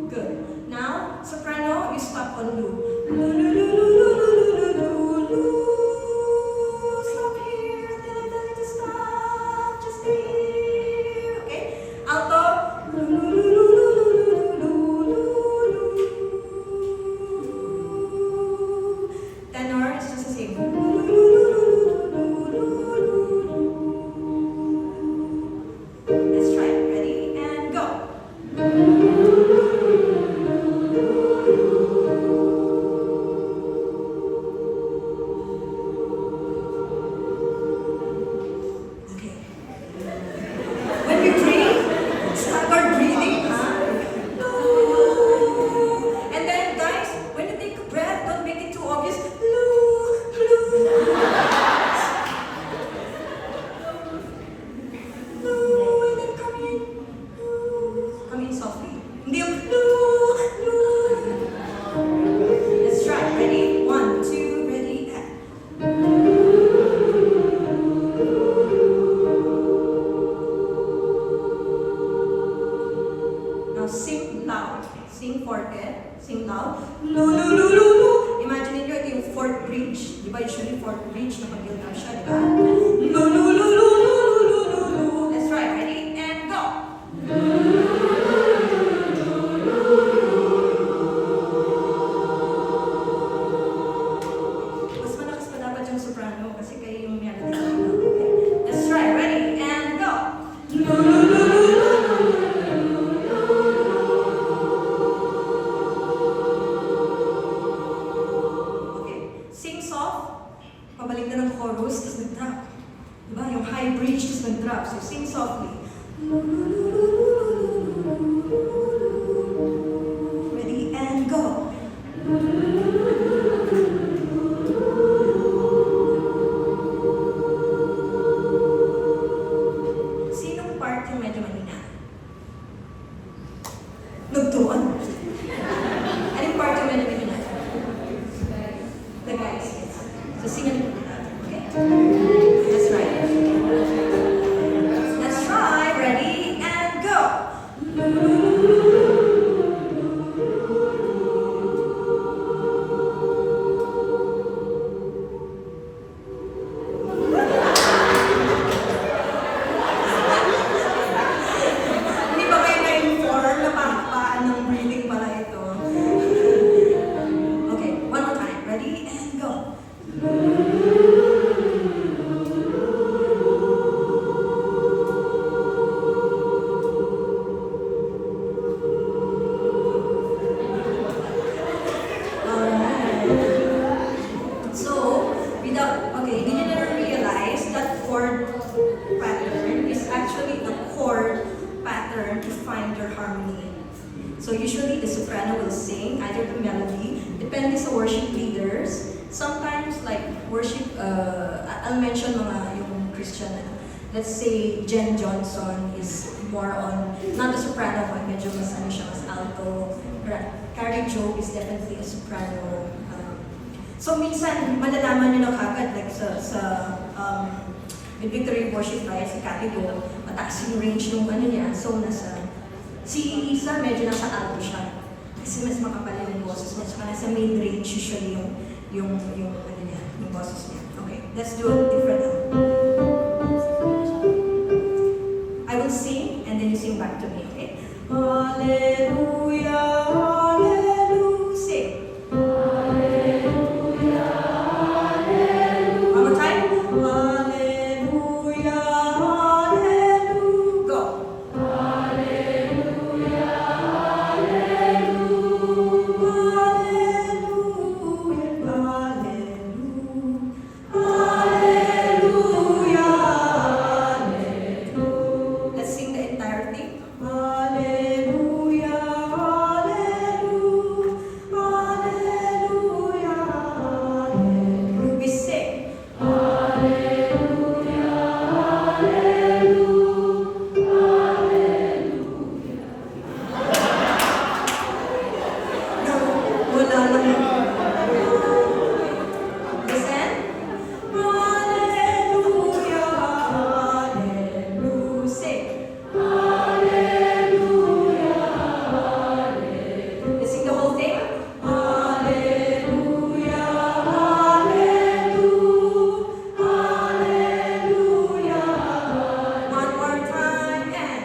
Good. Now, soprano, you stop on lu. Lu, lu, lu, lu, lu, lu, lu, lu, lu. Stop here. Until I tell you to stop. Just stay here. Okay? Alto. Lu, lu, lu, lu, lu, lu, lu, lu, lu, lu. bridge. Di ba usually fourth bridge na pag-build up siya, di ba? Lu-lu-lu-lu-lu-lu-lu-lu. Let's try. Ready? And go! Mas malakas pa dapat yung soprano kasi kayo yung melody. Okay. Let's try. Ready? And go! Okay. Sing soft. Pabalik na ng chorus, tapos nag-drop. Diba? Yung high bridge, tapos nag-drop. So sing softly. Ready? And go! Sinong part yung medyo mahina? Nagtuon. Anong part yung medyo mahina? The guys, yes. So sing a little bit louder, okay? Let's try. Let's try. Ready? And go! Hindi ba kayo na-inform na pakapaan ng breathing pala ito? Okay, one more time. Ready? And go. Alright. So, okay, did you never realize that chord pattern is actually the chord pattern to find your harmony? So usually the soprano will sing either the melody, depende sa worship leaders. Sometimes like worship, I'll mention mga yung Christian, let's say Jen Johnson is more on, not the soprano one, medyo mas ano siya, mas alto. Carrie Joe is definitely a soprano. So minsan, malalaman nyo na kagad, like with Victory Worship Riot, si Cathy Go, mataas yung range nung ano niya, so si Isa medyo nasa alto siya. Kasi mas makapal yung boses niya, saka nasa main range usually yung ano niya, yung boses niya. Okay, let's do a different I will sing, and then you sing back to me, okay? Hallelujah, hallelujah, sing. One more time. Hallelujah, hallelujah. Go. Hallelujah, hallelujah. Hallelujah, hallelujah. Hallelujah. Let's sing the entire thing. Hallelujah, hallelujah. Hallelujah, hallelujah. We sing. No, wala lang. Listen. Hallelujah, hallelujah. Sing. Let's sing the whole thing. Hallelujah, hallelujah. Hallelujah. One more time and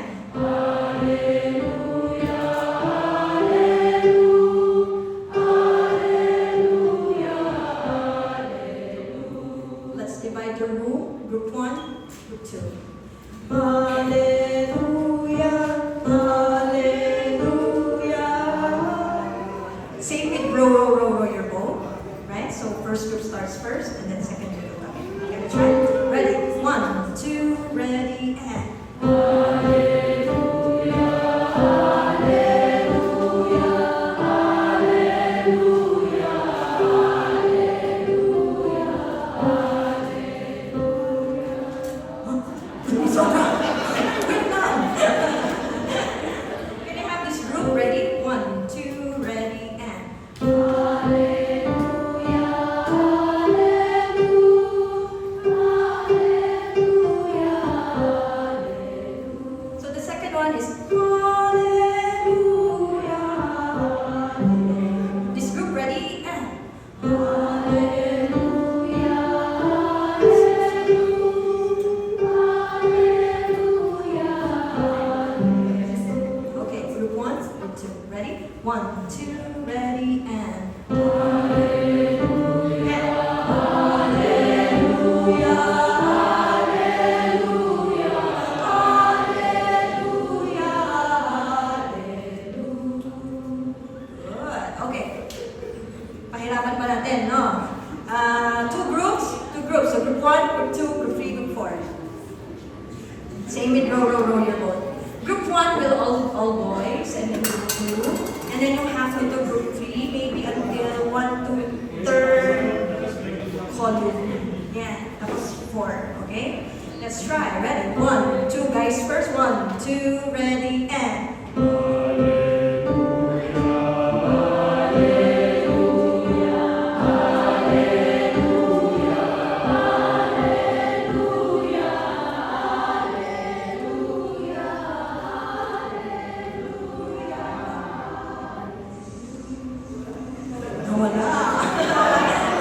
let's divide the room. Group 1, group 2. Hallelujah, hallelujah. Same with row your bow, right? So first group starts first, and then second group will come. Okay, let's try. Ready? 1, 2, ready, and. Wait lang. Can I have this group ready? 1, 2, ready, and. Let's try. Ready? 1, 2, guys first. 1, 2, ready, and. Wala. Ayan.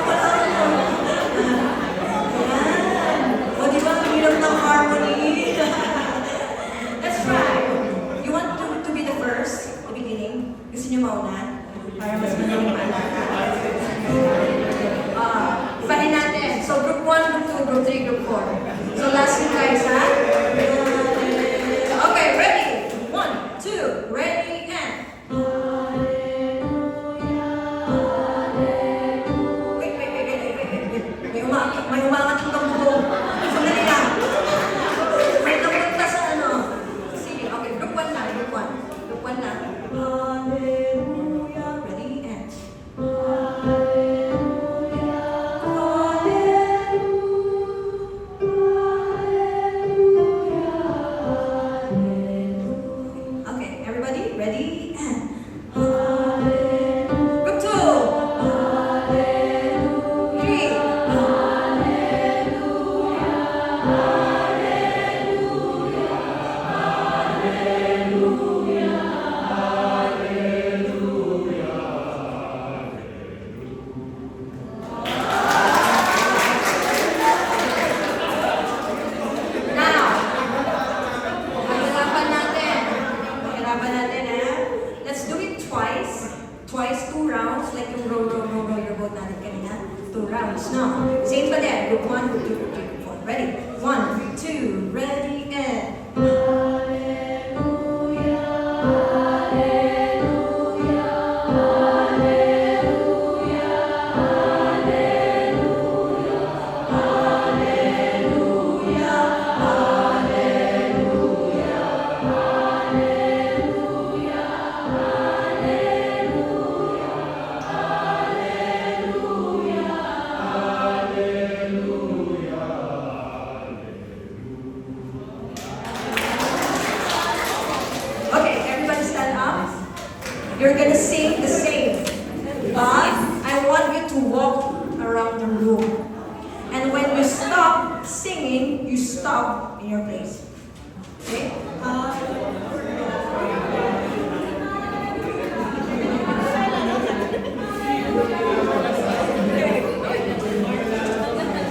O, di ba? Ang hirap ng harmony. Let's try. You want to be the first? The beginning? Gusto niyo mauna? Para mas madaling maalala. Ipahin natin. So, group 1, group 2, group 3, group 4. So, last you guys, ha? Okay, ready? 1, 2, ready, and. May umangat hanggang buo. Sandali lang. May napunta sa ano. Sige, okay. Group 1 na, group 1. Group 1 na. Hallelujah. Ready, and. Okay, everybody, ready, and. Group 2. 3. Twice, 2 rounds, like yung row your boat natin kanina. 2 rounds, no? Same pa din. Group 1, group 2, group 3, group 4. Ready? 1, 2, ready, and. You're gonna sing the same, but I want you to walk around the room. And when you stop singing, you stop in your place. Okay?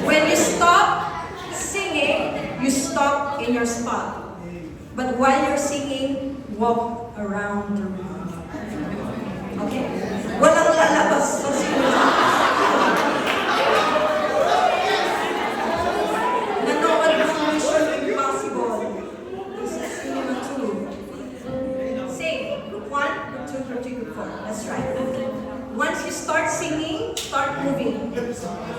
When you stop singing, you stop in your spot. But while you're singing, walk around the room. Okay? Walang lalabas sa simula. Nanood ng Mission Impossible. This is Cinema 2. Same. Group 1, group 2, group 3, group 4. Let's try. Once you start singing, start moving.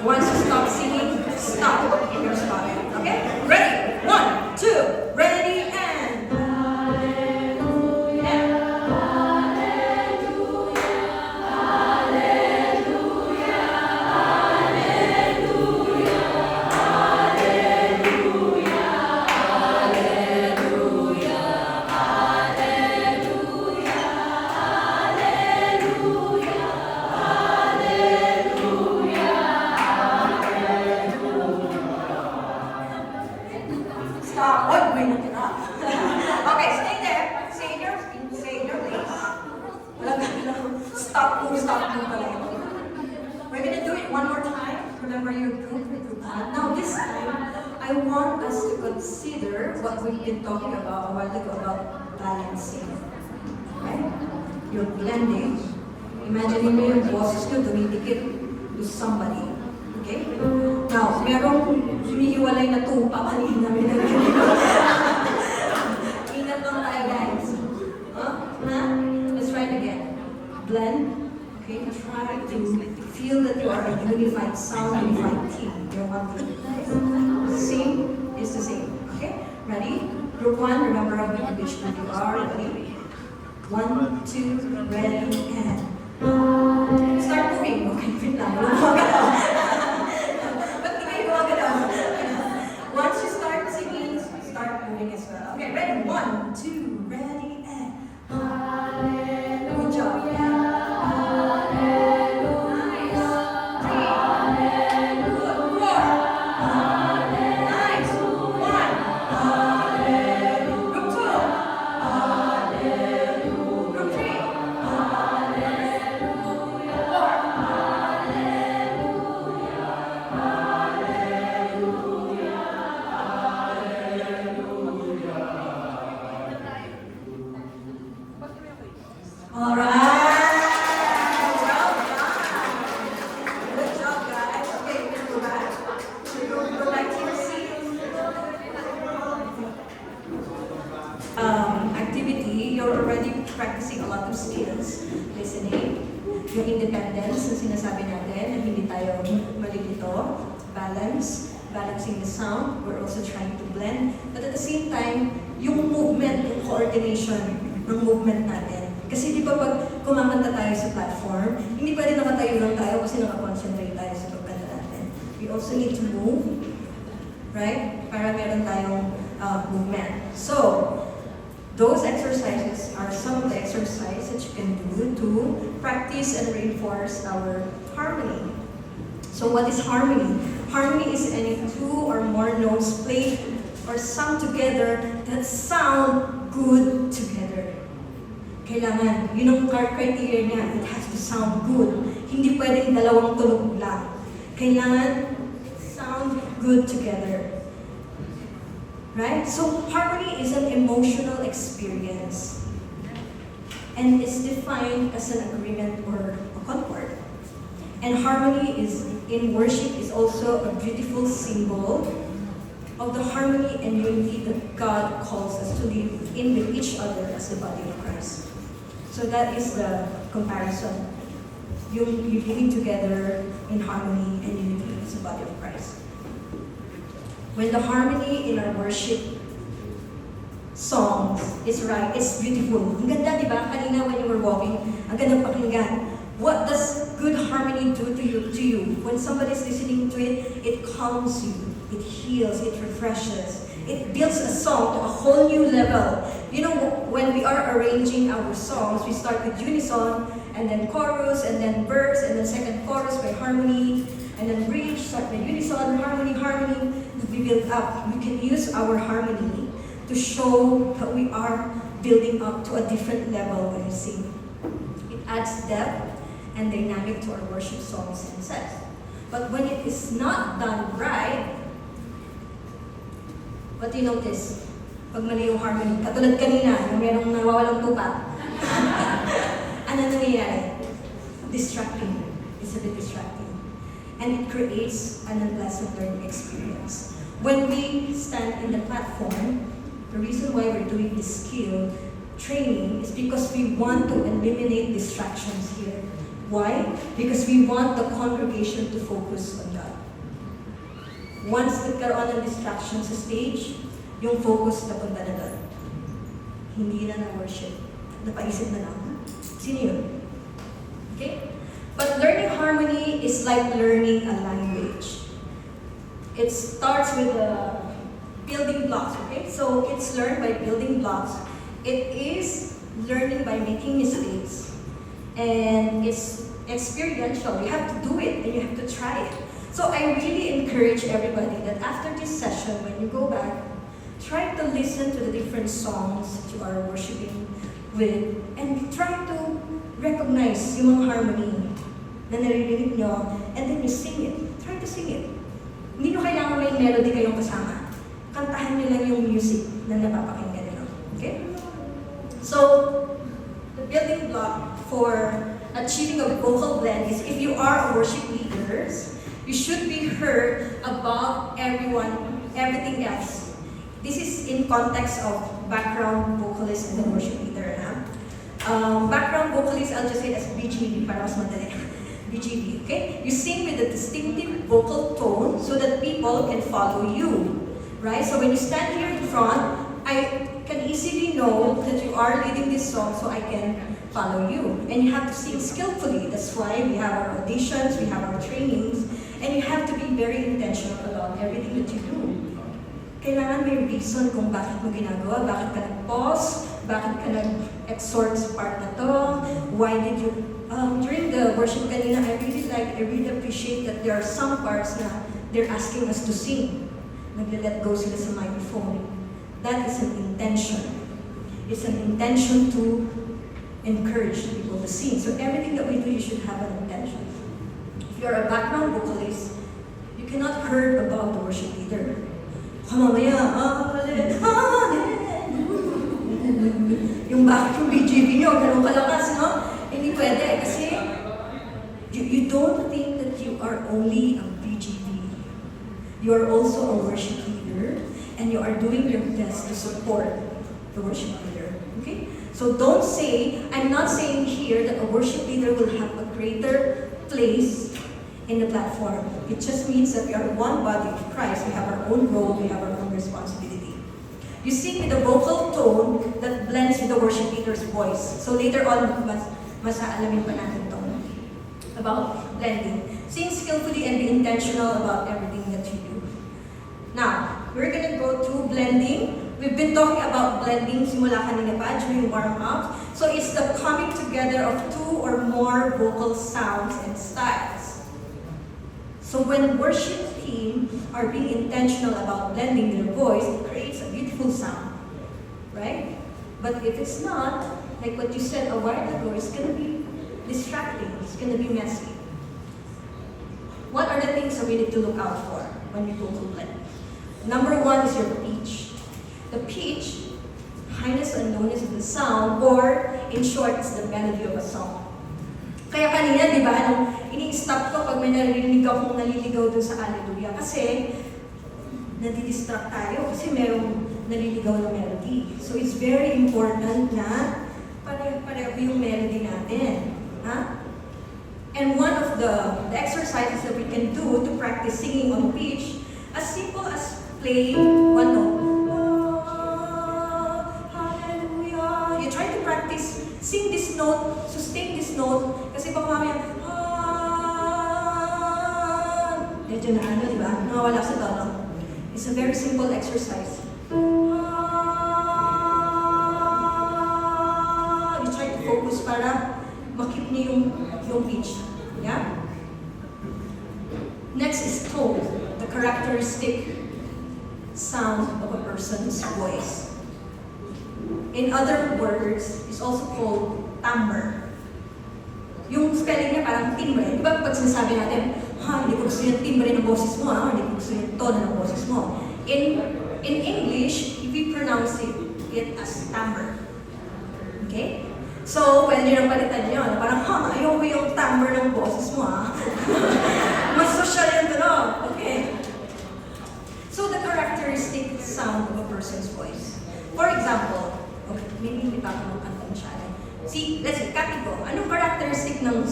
Once you stop singing, stop in your spot. Okay? Ready? 1, 2, ready, and. Stop. What? Wait, not enough. Okay, stay there. Stay in your place. Stop, move pala yun. We're gonna do it one more time. Remember your group. Now this time, I want us to consider what we've been talking about a while ago about balancing. Right? You're blending. Imagine mo yung boses nyo dumidikit to somebody. Okay? Now, merong humihiwalay na tupa kanina. Ingat lang tayo, guys. Huh? Let's try it again. Blend. Okay? Try to feel that you are a unified sound, unified team. You're one team. Same is the same. Okay? Ready? Group 1, remember which group you are. Ready? 1, 2, ready, and. Start moving. Okay, wait lang. Once you start singing, skills. Listening, yung independence na sinasabi natin, na hindi tayo malilito, balancing the sound, we're also trying to blend. But at the same time, yung movement, yung coordination ng movement natin. Kasi di ba pag kumakanta tayo sa platform, hindi pwede nakatayo lang tayo kasi nakakonsentrate tayo sa pagkanta natin. We also need to move, right? Para meron tayong movement. So, those exercises are some of the exercises that you can do to practice and reinforce our harmony. So what is harmony? Harmony is any two or more notes played or sung together that sound good together. Kailangan, yun ang criteria niya, it has to sound good. Hindi pwedeng dalawang tunog lang. Kailangan sound good together. Right? So harmony is an emotional experience. And it's defined as an agreement or a concord. And harmony is in worship is also a beautiful symbol of the harmony and unity that God calls us to live in with each other as the body of Christ. So that is the comparison. You living together in harmony and unity as the body of Christ. When the harmony in our worship songs is right, it's beautiful. Ang ganda, di ba? Kanina when you were walking, ang ganda pakinggan. What does good harmony do to you? When somebody's listening to it, it calms you, it heals, it refreshes. It builds a song to a whole new level. You know, when we are arranging our songs, we start with unison, and then chorus, and then verse, and then second chorus by harmony, and then bridge, start by unison, harmony, we build up. We can use our harmony to show that we are building up to a different level when we sing. It adds depth and dynamic to our worship songs and sets. But when it is not done right, what do you notice? Pag mali yung harmony, katulad kanina, yung merong nawawalang tupa. Ano nangyayari? Distracting. It's a bit distracting. And it creates an unpleasant learning experience. When we stand in the platform, the reason why we're doing this skill training is because we want to eliminate distractions here. Why? Because we want the congregation to focus on God. Once nagkaroon ng distraction sa stage, yung focus napunta na doon. Hindi na na-worship. Napaisip na lang. Sino yun? Okay? But learning harmony is like learning a language. It starts with the building blocks, okay? So it's learned by building blocks. It is learning by making mistakes. And it's experiential. You have to do it and you have to try it. So I really encourage everybody that after this session, when you go back, try to listen to the different songs that you are worshiping with and try to recognize yung mga harmony na naririnig nyo and then you sing it. Try to sing it. Hindi nyo kailangan may melody kayong kasama. Kantahan nyo lang yung music na napapakinggan nyo. Okay? So, the building block for achieving a vocal blend is if you are a worship leaders, you should be heard above everything else. This is in context of background vocalist and the worship leader. Background vocalist, I'll just say as BGV para mas madali. BGV, okay? You sing with a distinctive vocal tone so that people can follow you, right? So when you stand here in front, I can easily know that you are leading this song so I can follow you. And you have to sing skillfully. That's why we have our auditions, we have our trainings, and you have to be very intentional about everything that you do. Kailangan may reason kung bakit mo ginagawa, bakit ka nag-pause, bakit ka nag-exhort sa part na to, why did you... during the worship kanina, I really appreciate that there are some parts na they're asking us to sing. Nagla-let go sila sa microphone. That is an intention. It's an intention to encourage people to sing. So everything that we do, you should have an intention. If you're a background vocalist, you cannot hurt about the worship leader. Kamamaya, yung bakit yung BGV nyo, ganun kalakas, no? Hindi pwede, kasi you don't think that you are only a BGV. You are also a worship leader, and you are doing your best to support the worship leader. Okay? So don't say, I'm not saying here that a worship leader will have a greater place in the platform. It just means that we are one body of Christ. We have our own role, we have our own responsibility. You sing with a vocal tone that blends with the worship leader's voice. So later on, mas aalamin pa natin ito about blending. Sing skillfully and be intentional about everything that you do. Now, we're gonna go to blending. We've been talking about blending simula kanina pa during warm-up. So it's the coming together of two or more vocal sounds and styles. So when worship team are being intentional about blending their voice, it creates a beautiful sound, right? But if it's not, like what you said a while ago, it's gonna be distracting, it's gonna be messy. What are the things that we need to look out for when we go to blend? Number one is your pitch. The pitch, highness and lowness of the sound, or in short, it's the melody of a song. Kaya kanina, di ba, nung ini-stop ko pag may narinig akong naliligaw dun sa Hallelujah. Kasi, nadidistract tayo kasi merong naliligaw na melody. So it's very important na pareho yung melody natin. Ha? And one of the exercises that we can do to practice singing on pitch, as simple as playing one note. Hallelujah. You try to practice, sing this note, sustain this note, kasi pag mamaya, medyo na ano, di ba? Nawawala sa tono. It's a very simple exercise. You try to focus para makip niyo yung pitch. Yeah? Next is tone, the characteristic sound of a person's voice. In other words, it's also called timbre. Yung spelling niya parang timbre. Di ba pag sinasabi natin, hindi ko gusto yung timbre ng boses mo, hindi ko gusto yung tono ng boses mo. In English, we pronounce it as timbre. Okay? So, pwede nyo nang palitan yun. Parang, ayaw ko yung timbre ng boses mo, Mas social yung tunog. Okay. So, the characteristic sound of a person's voice. For example, maybe hindi pa ako magkanta masyado. See, let's say, Cathy ko. Anong characteristic ng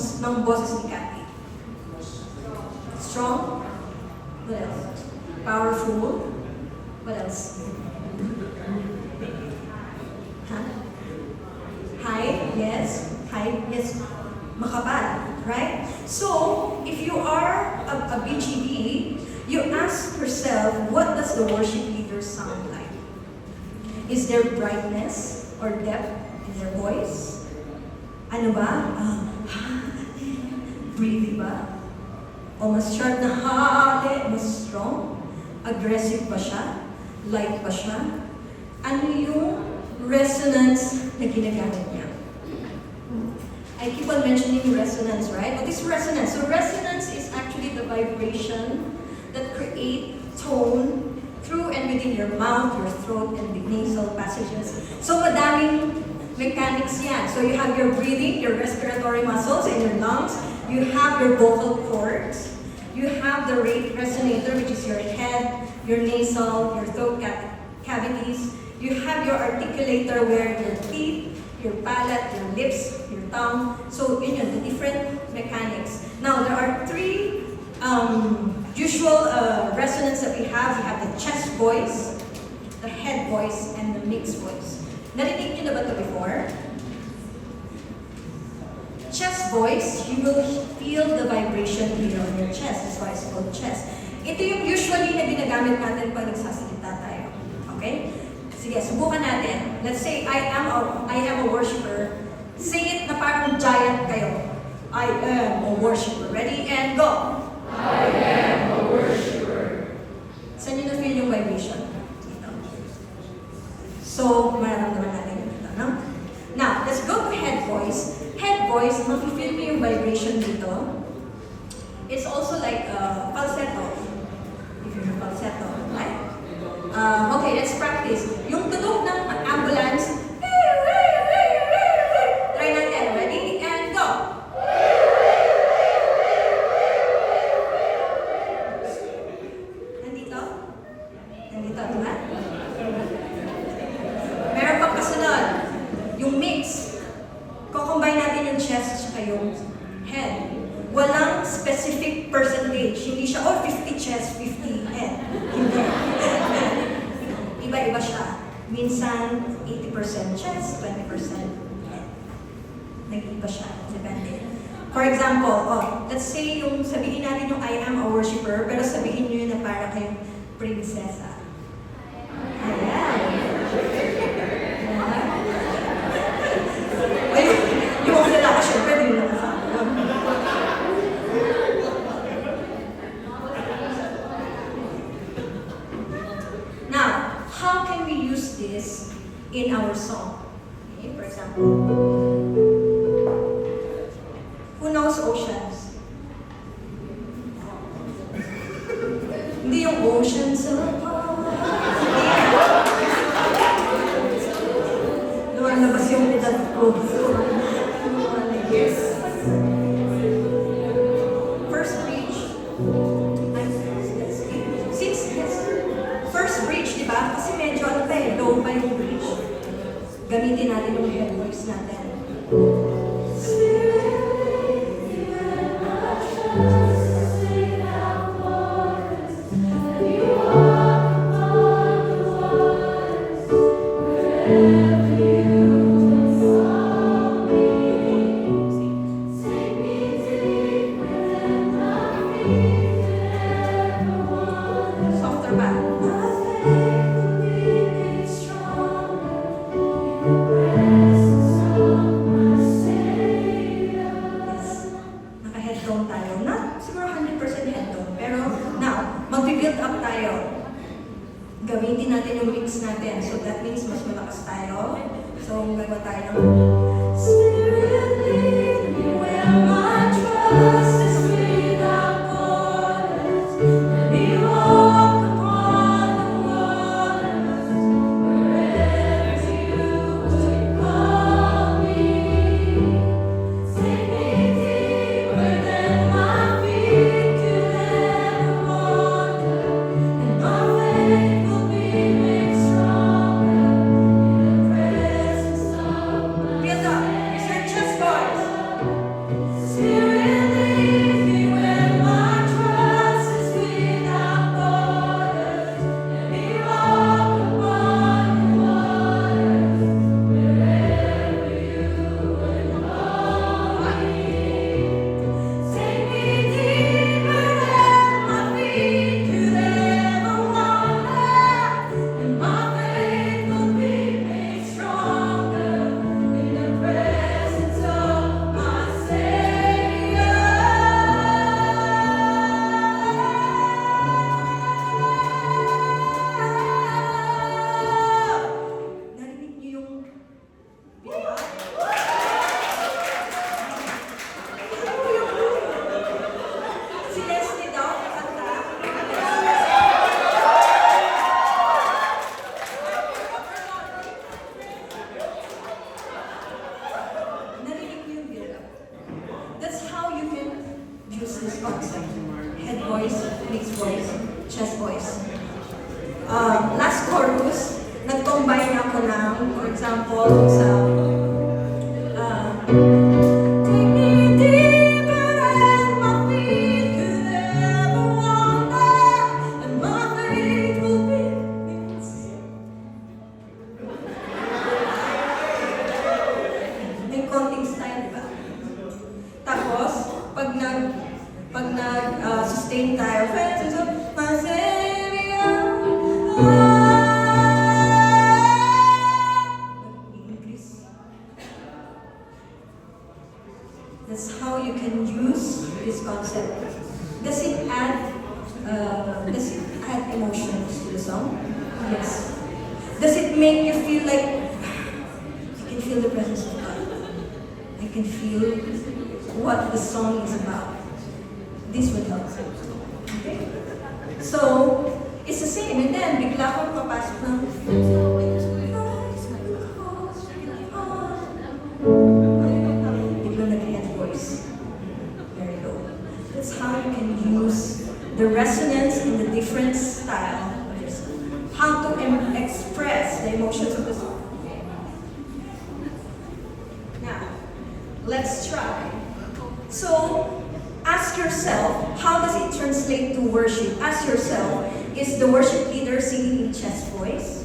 boses ni Cathy? Strong? What else? Powerful? What else? Huh? High? Yes. High? Yes. Makapal, right? So, if you are a BGB, you ask yourself, what does the worship leader sound like? Is there brightness or depth in their voice? Ano ba? Breathy ba? O mas sharp na mas strong? Aggressive ba siya? Light ba siya? Ano yung resonance na ginagamit niya? I keep on mentioning resonance, right? What is resonance? So resonance is actually the vibration that create tone through and within your mouth, your throat, and the nasal passages. So madaming mechanics yan. So you have your breathing, your respiratory muscles, and your lungs. You have your vocal cords. You have the rate resonator, which is your head, your nasal, your throat cavities. You have your articulator, where your teeth, your palate, your lips, your tongue. So yun yun, the different mechanics. Now, there are three usual resonance that we have. We have the chest voice, the head voice, and the mixed voice. Narinig niyo na ba ito before? Chest voice, you will feel the vibration here on your chest. That's why it's called chest. Ito yung usually na ginagamit natin pag nagsasalita tayo. Okay? Sige, subukan natin. Let's say, I am a worshiper. Sing it na parang giant kayo. I am a worshiper. Ready? And go! I am a worshiper. Saan nyo na-feel yung vibration? Dito. So, mararamdaman natin dito, no? Now, let's go to head voice. Head voice, mafe-feel mo yung vibration dito. It's also like falsetto. If you hear falsetto, right? Okay, let's practice. Yung tunog ng ambulance, try natin. Ready? And go! 80% chest, 20% nag-iba siya. Depende. For example, let's say yung sabihin natin yung I am a worshiper, pero sabihin nyo yun na para kayong prinsesa. Ayan. Ay, yung mga lalaki, syempre, di mo nakasama. Now, how can we use this in our song? Okay, for example, who knows oceans? Hindi yung oceans lumalabas yung edad ko. Yes. First bridge. First bridge, di ba? Kasi medyo ano pa eh, low pa yung bridge. Gamitin natin yung head voice natin. Softer ba? Naka-head tone tayo. Not siguro 100% head tone. Pero now, mag-build up tayo. Gamitin natin yung mix natin. So that means mas malakas tayo. So gagawa tayo ng Spirit, lead me where my trust is without borders. Let me walk upon the waters wherever you would call me. Take me deeper than my feet could ever wander, and my faith will be made stronger in the presence of my Build up. Use your chest voice. Spirit, lead me where my trust is without borders. Let me walk upon the waters wherever you would call me. Take me deeper than my feet could ever wander, and my faith will be made stronger in the presence of my Savior. Narinig niyo yung si Leslie daw, kanta. Narinig niyo yung build-up. That's how you can use this concept. Head voice, mixed voice, chest voice. Last chorus, nag-combine ako ng, for example, sa Take me deeper than my feet could ever wander, and my faith will be may konting style, di ba? Tapos, pag sustain tayo, friends, so, my Savior, English. That's how you can use this concept. Does it add emotions to the song? Yes. Does it make you feel like you can feel the presence of God? I can feel what the song is about. This would help. Okay? So, it's the same. And then, bigla kong papasok ng bigla nag-head voice. Very low. That's how you can use the resonance in the different style of your song. How to express the emotions of the song. Now, let's try. So, ask yourself, how does it translate to worship? Ask yourself, is the worship leader singing in chest voice?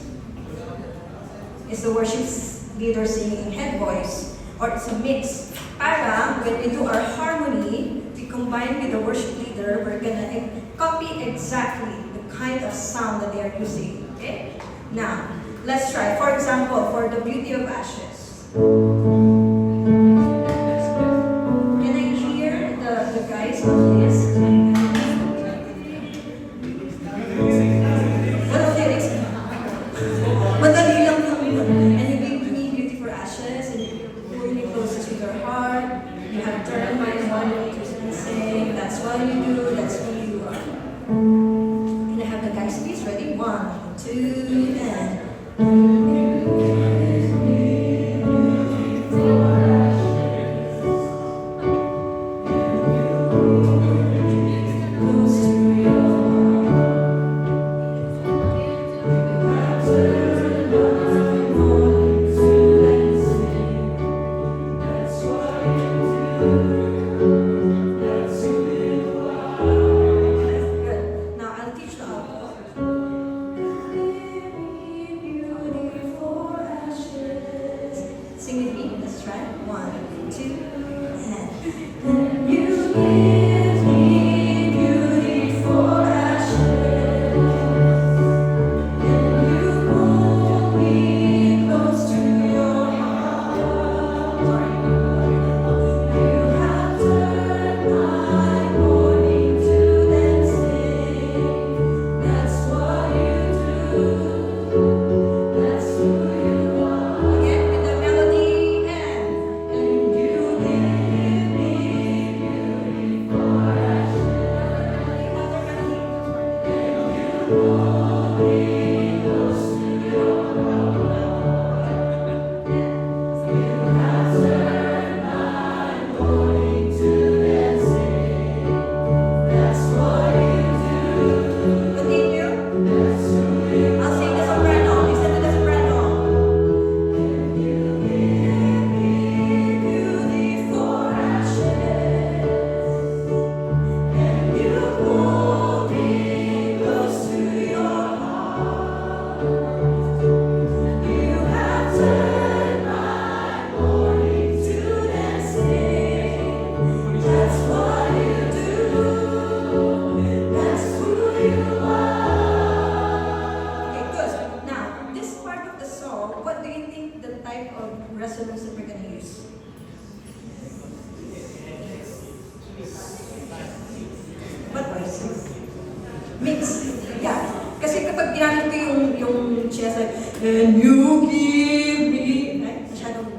is the worship leader singing head voice, or it's a mix. Para when we do our harmony, we combine with the worship leader, we're gonna copy exactly the kind of sound that they are using. Okay? Now, let's try. For example, for the Beauty of Ashes. Can I hear the guys on this? Walang lyrics. Madali lang yung and you give me beautiful ashes and you pull me closest to your heart. You have turned my body to sing. That's what you do. That's who you are. Can I have the guys please? Ready? 1, 2, and. Good. Now I'll teach the alto. Sing with me. Let's try. 1, 2, and. You give me beautiful ashes, and you pull me close to your heart. You have turned my mourning to dancing. That's what you do. That's who you are. Again with the melody and you give me beautiful ashes. Another melody. And you pull me close to your heart. You have turned my mourning to dancing. That's what you do. Continue. That's who you are. I'll sing the soprano. Listen to the soprano. And you give me beautiful ashes, and you pull me close to your heart. You have turned my mourning to dancing. That's what you do. That's who you are. Okay, good. Now, this part of the song, what do you think the type of resonance that we're gonna use? What voice? Mix. Yeah. Kasi kapag ginamit ko yung chest, like, and you give me, right? Masyadong,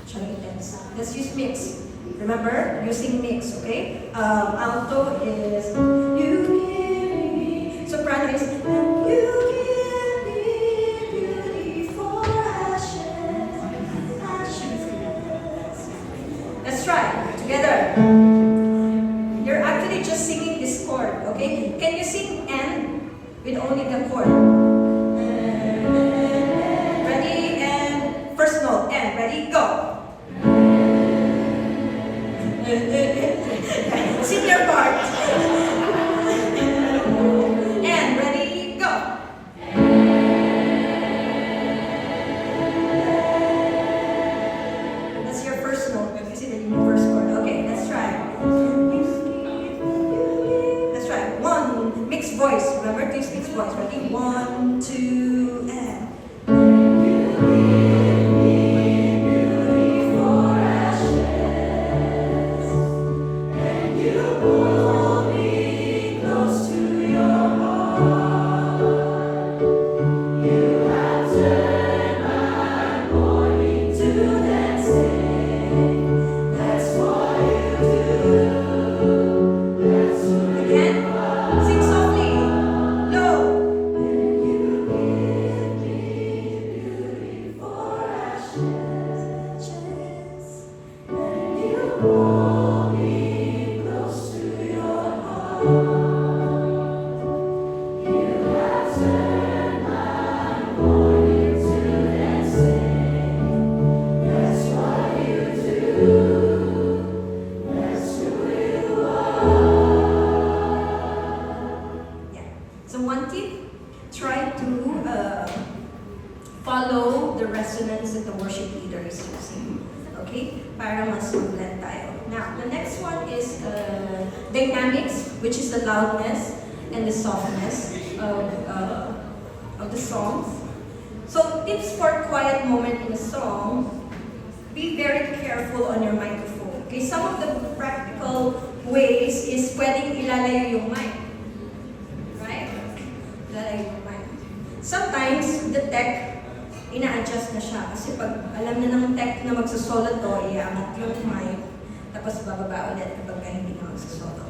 masyadong intense. Let's use mix. Remember, using mix, okay? Alto is, you give me. Soprano is, and you give me beautiful ashes, ashes. Let's try together. You're actually just singing this chord, okay? Can you sing N with only the chord? Ready? And first note, N. Ready? Go. Sing your part. N. Ready? Go. That's your first note. Kasi that yung first chord. Okay, let's try. Let's try. 1, mixed voice. Remember to use mixed voice. Ready? 1, 2, and. Again, sing softly, low. follow the resonance that the worship leader is using. Okay? Para mas mag-blend tayo. Now, the next one is dynamics, which is the loudness and the softness of the songs. So, tips for quiet moment in a song: be very careful on your microphone. Okay, some of the practical ways is pwedeng ilalayo yung mic. Right? Ilalayo yung mic. Sometimes, the tech, ina-adjust na siya. Kasi pag alam na ng tech na magsasolo to, iaangat yung mic, tapos bababa ulit kapag hindi na magsasolo.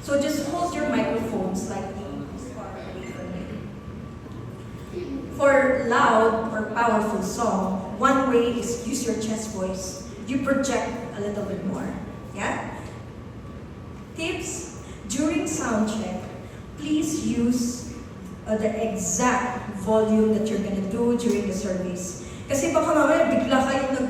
So just hold your microphone slightly far away from you. For loud or powerful song, one way is use your chest voice. You project a little bit more. Yeah? Tips, during sound check, please use the exact volume that you're gonna do during the service. Kasi baka mamaya bigla kayong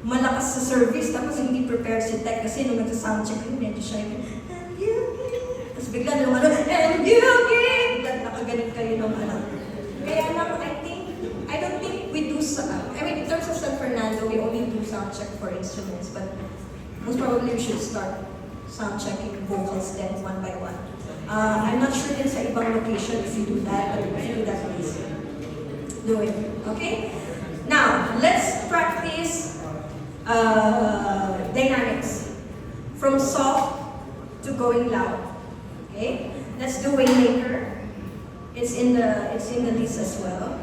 malakas sa service tapos hindi prepared si tech kasi nung nagsa-sound check yun, medyo siya yun, and you give, tapos bigla na naman, and you give, bigla nakagalit kayo ng alam. Kaya lang, I don't think we do, in terms of San Fernando, we only do sound check for instruments, but most probably we should start sound checking vocals then one by one. I'm not sure din sa ibang location if you do that, but if you do that, please do it. Okay? Now, let's practice dynamics. From soft to going loud. Okay? Let's do Waymaker. It's in the list as well.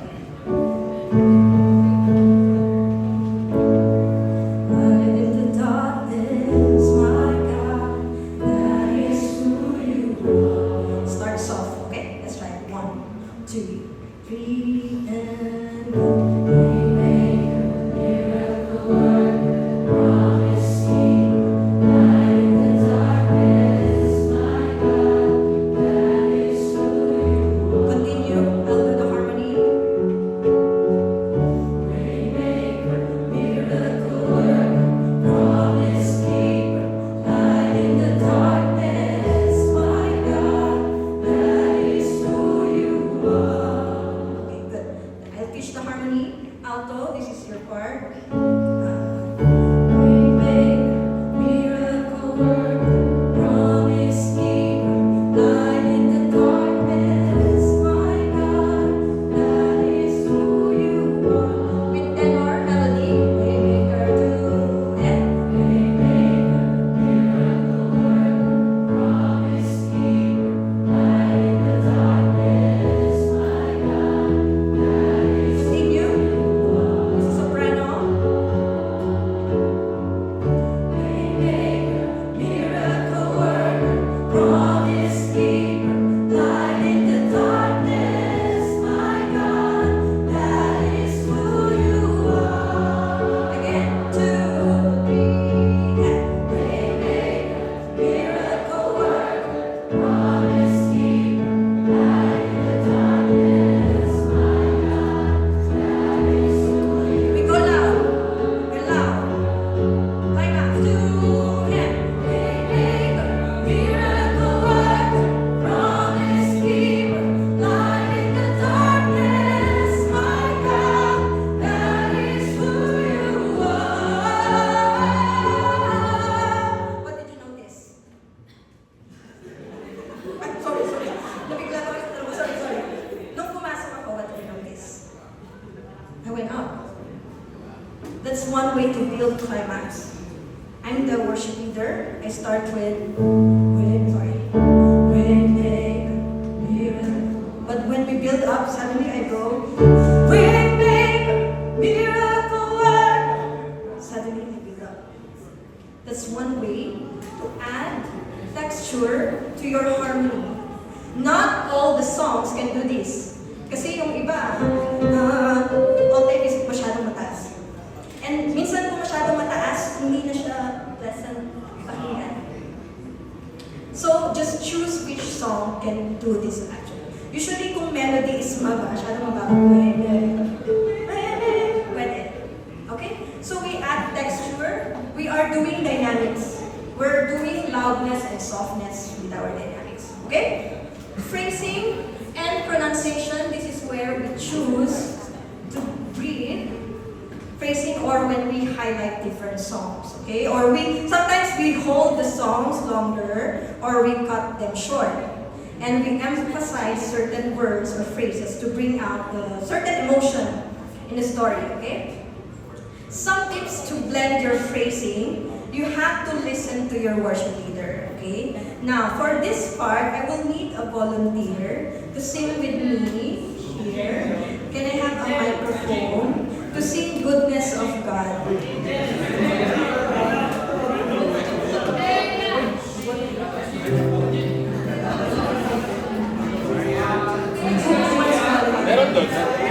That's one way to build climax. I'm the worship leader. I start with, but when we build up, suddenly I go, miracle worker. Suddenly I build up. That's one way to add texture to your harmony. Not all the songs can do this. Kasi yung iba, all time is masyadong mataas. And minsan kung masyadong mataas, hindi na siya pleasant pakinggan. So, just choose which song can do this actually. Usually, kung melody is masyadong mababa, pwede. Okay? So, we add texture. We are doing dynamics. We're doing loudness and softness with our dynamics. Okay? Phrasing and pronunciation, this is where we choose to breathe phrasing or when we highlight different songs, okay? Or sometimes we hold the songs longer or we cut them short. And we emphasize certain words or phrases to bring out the certain emotion in the story, okay? Some tips to blend your phrasing: you have to listen to your worship leader, okay? Now, for this part, I will need a volunteer to sing with me here. Can I have a microphone to sing Goodness of God? Meron doon.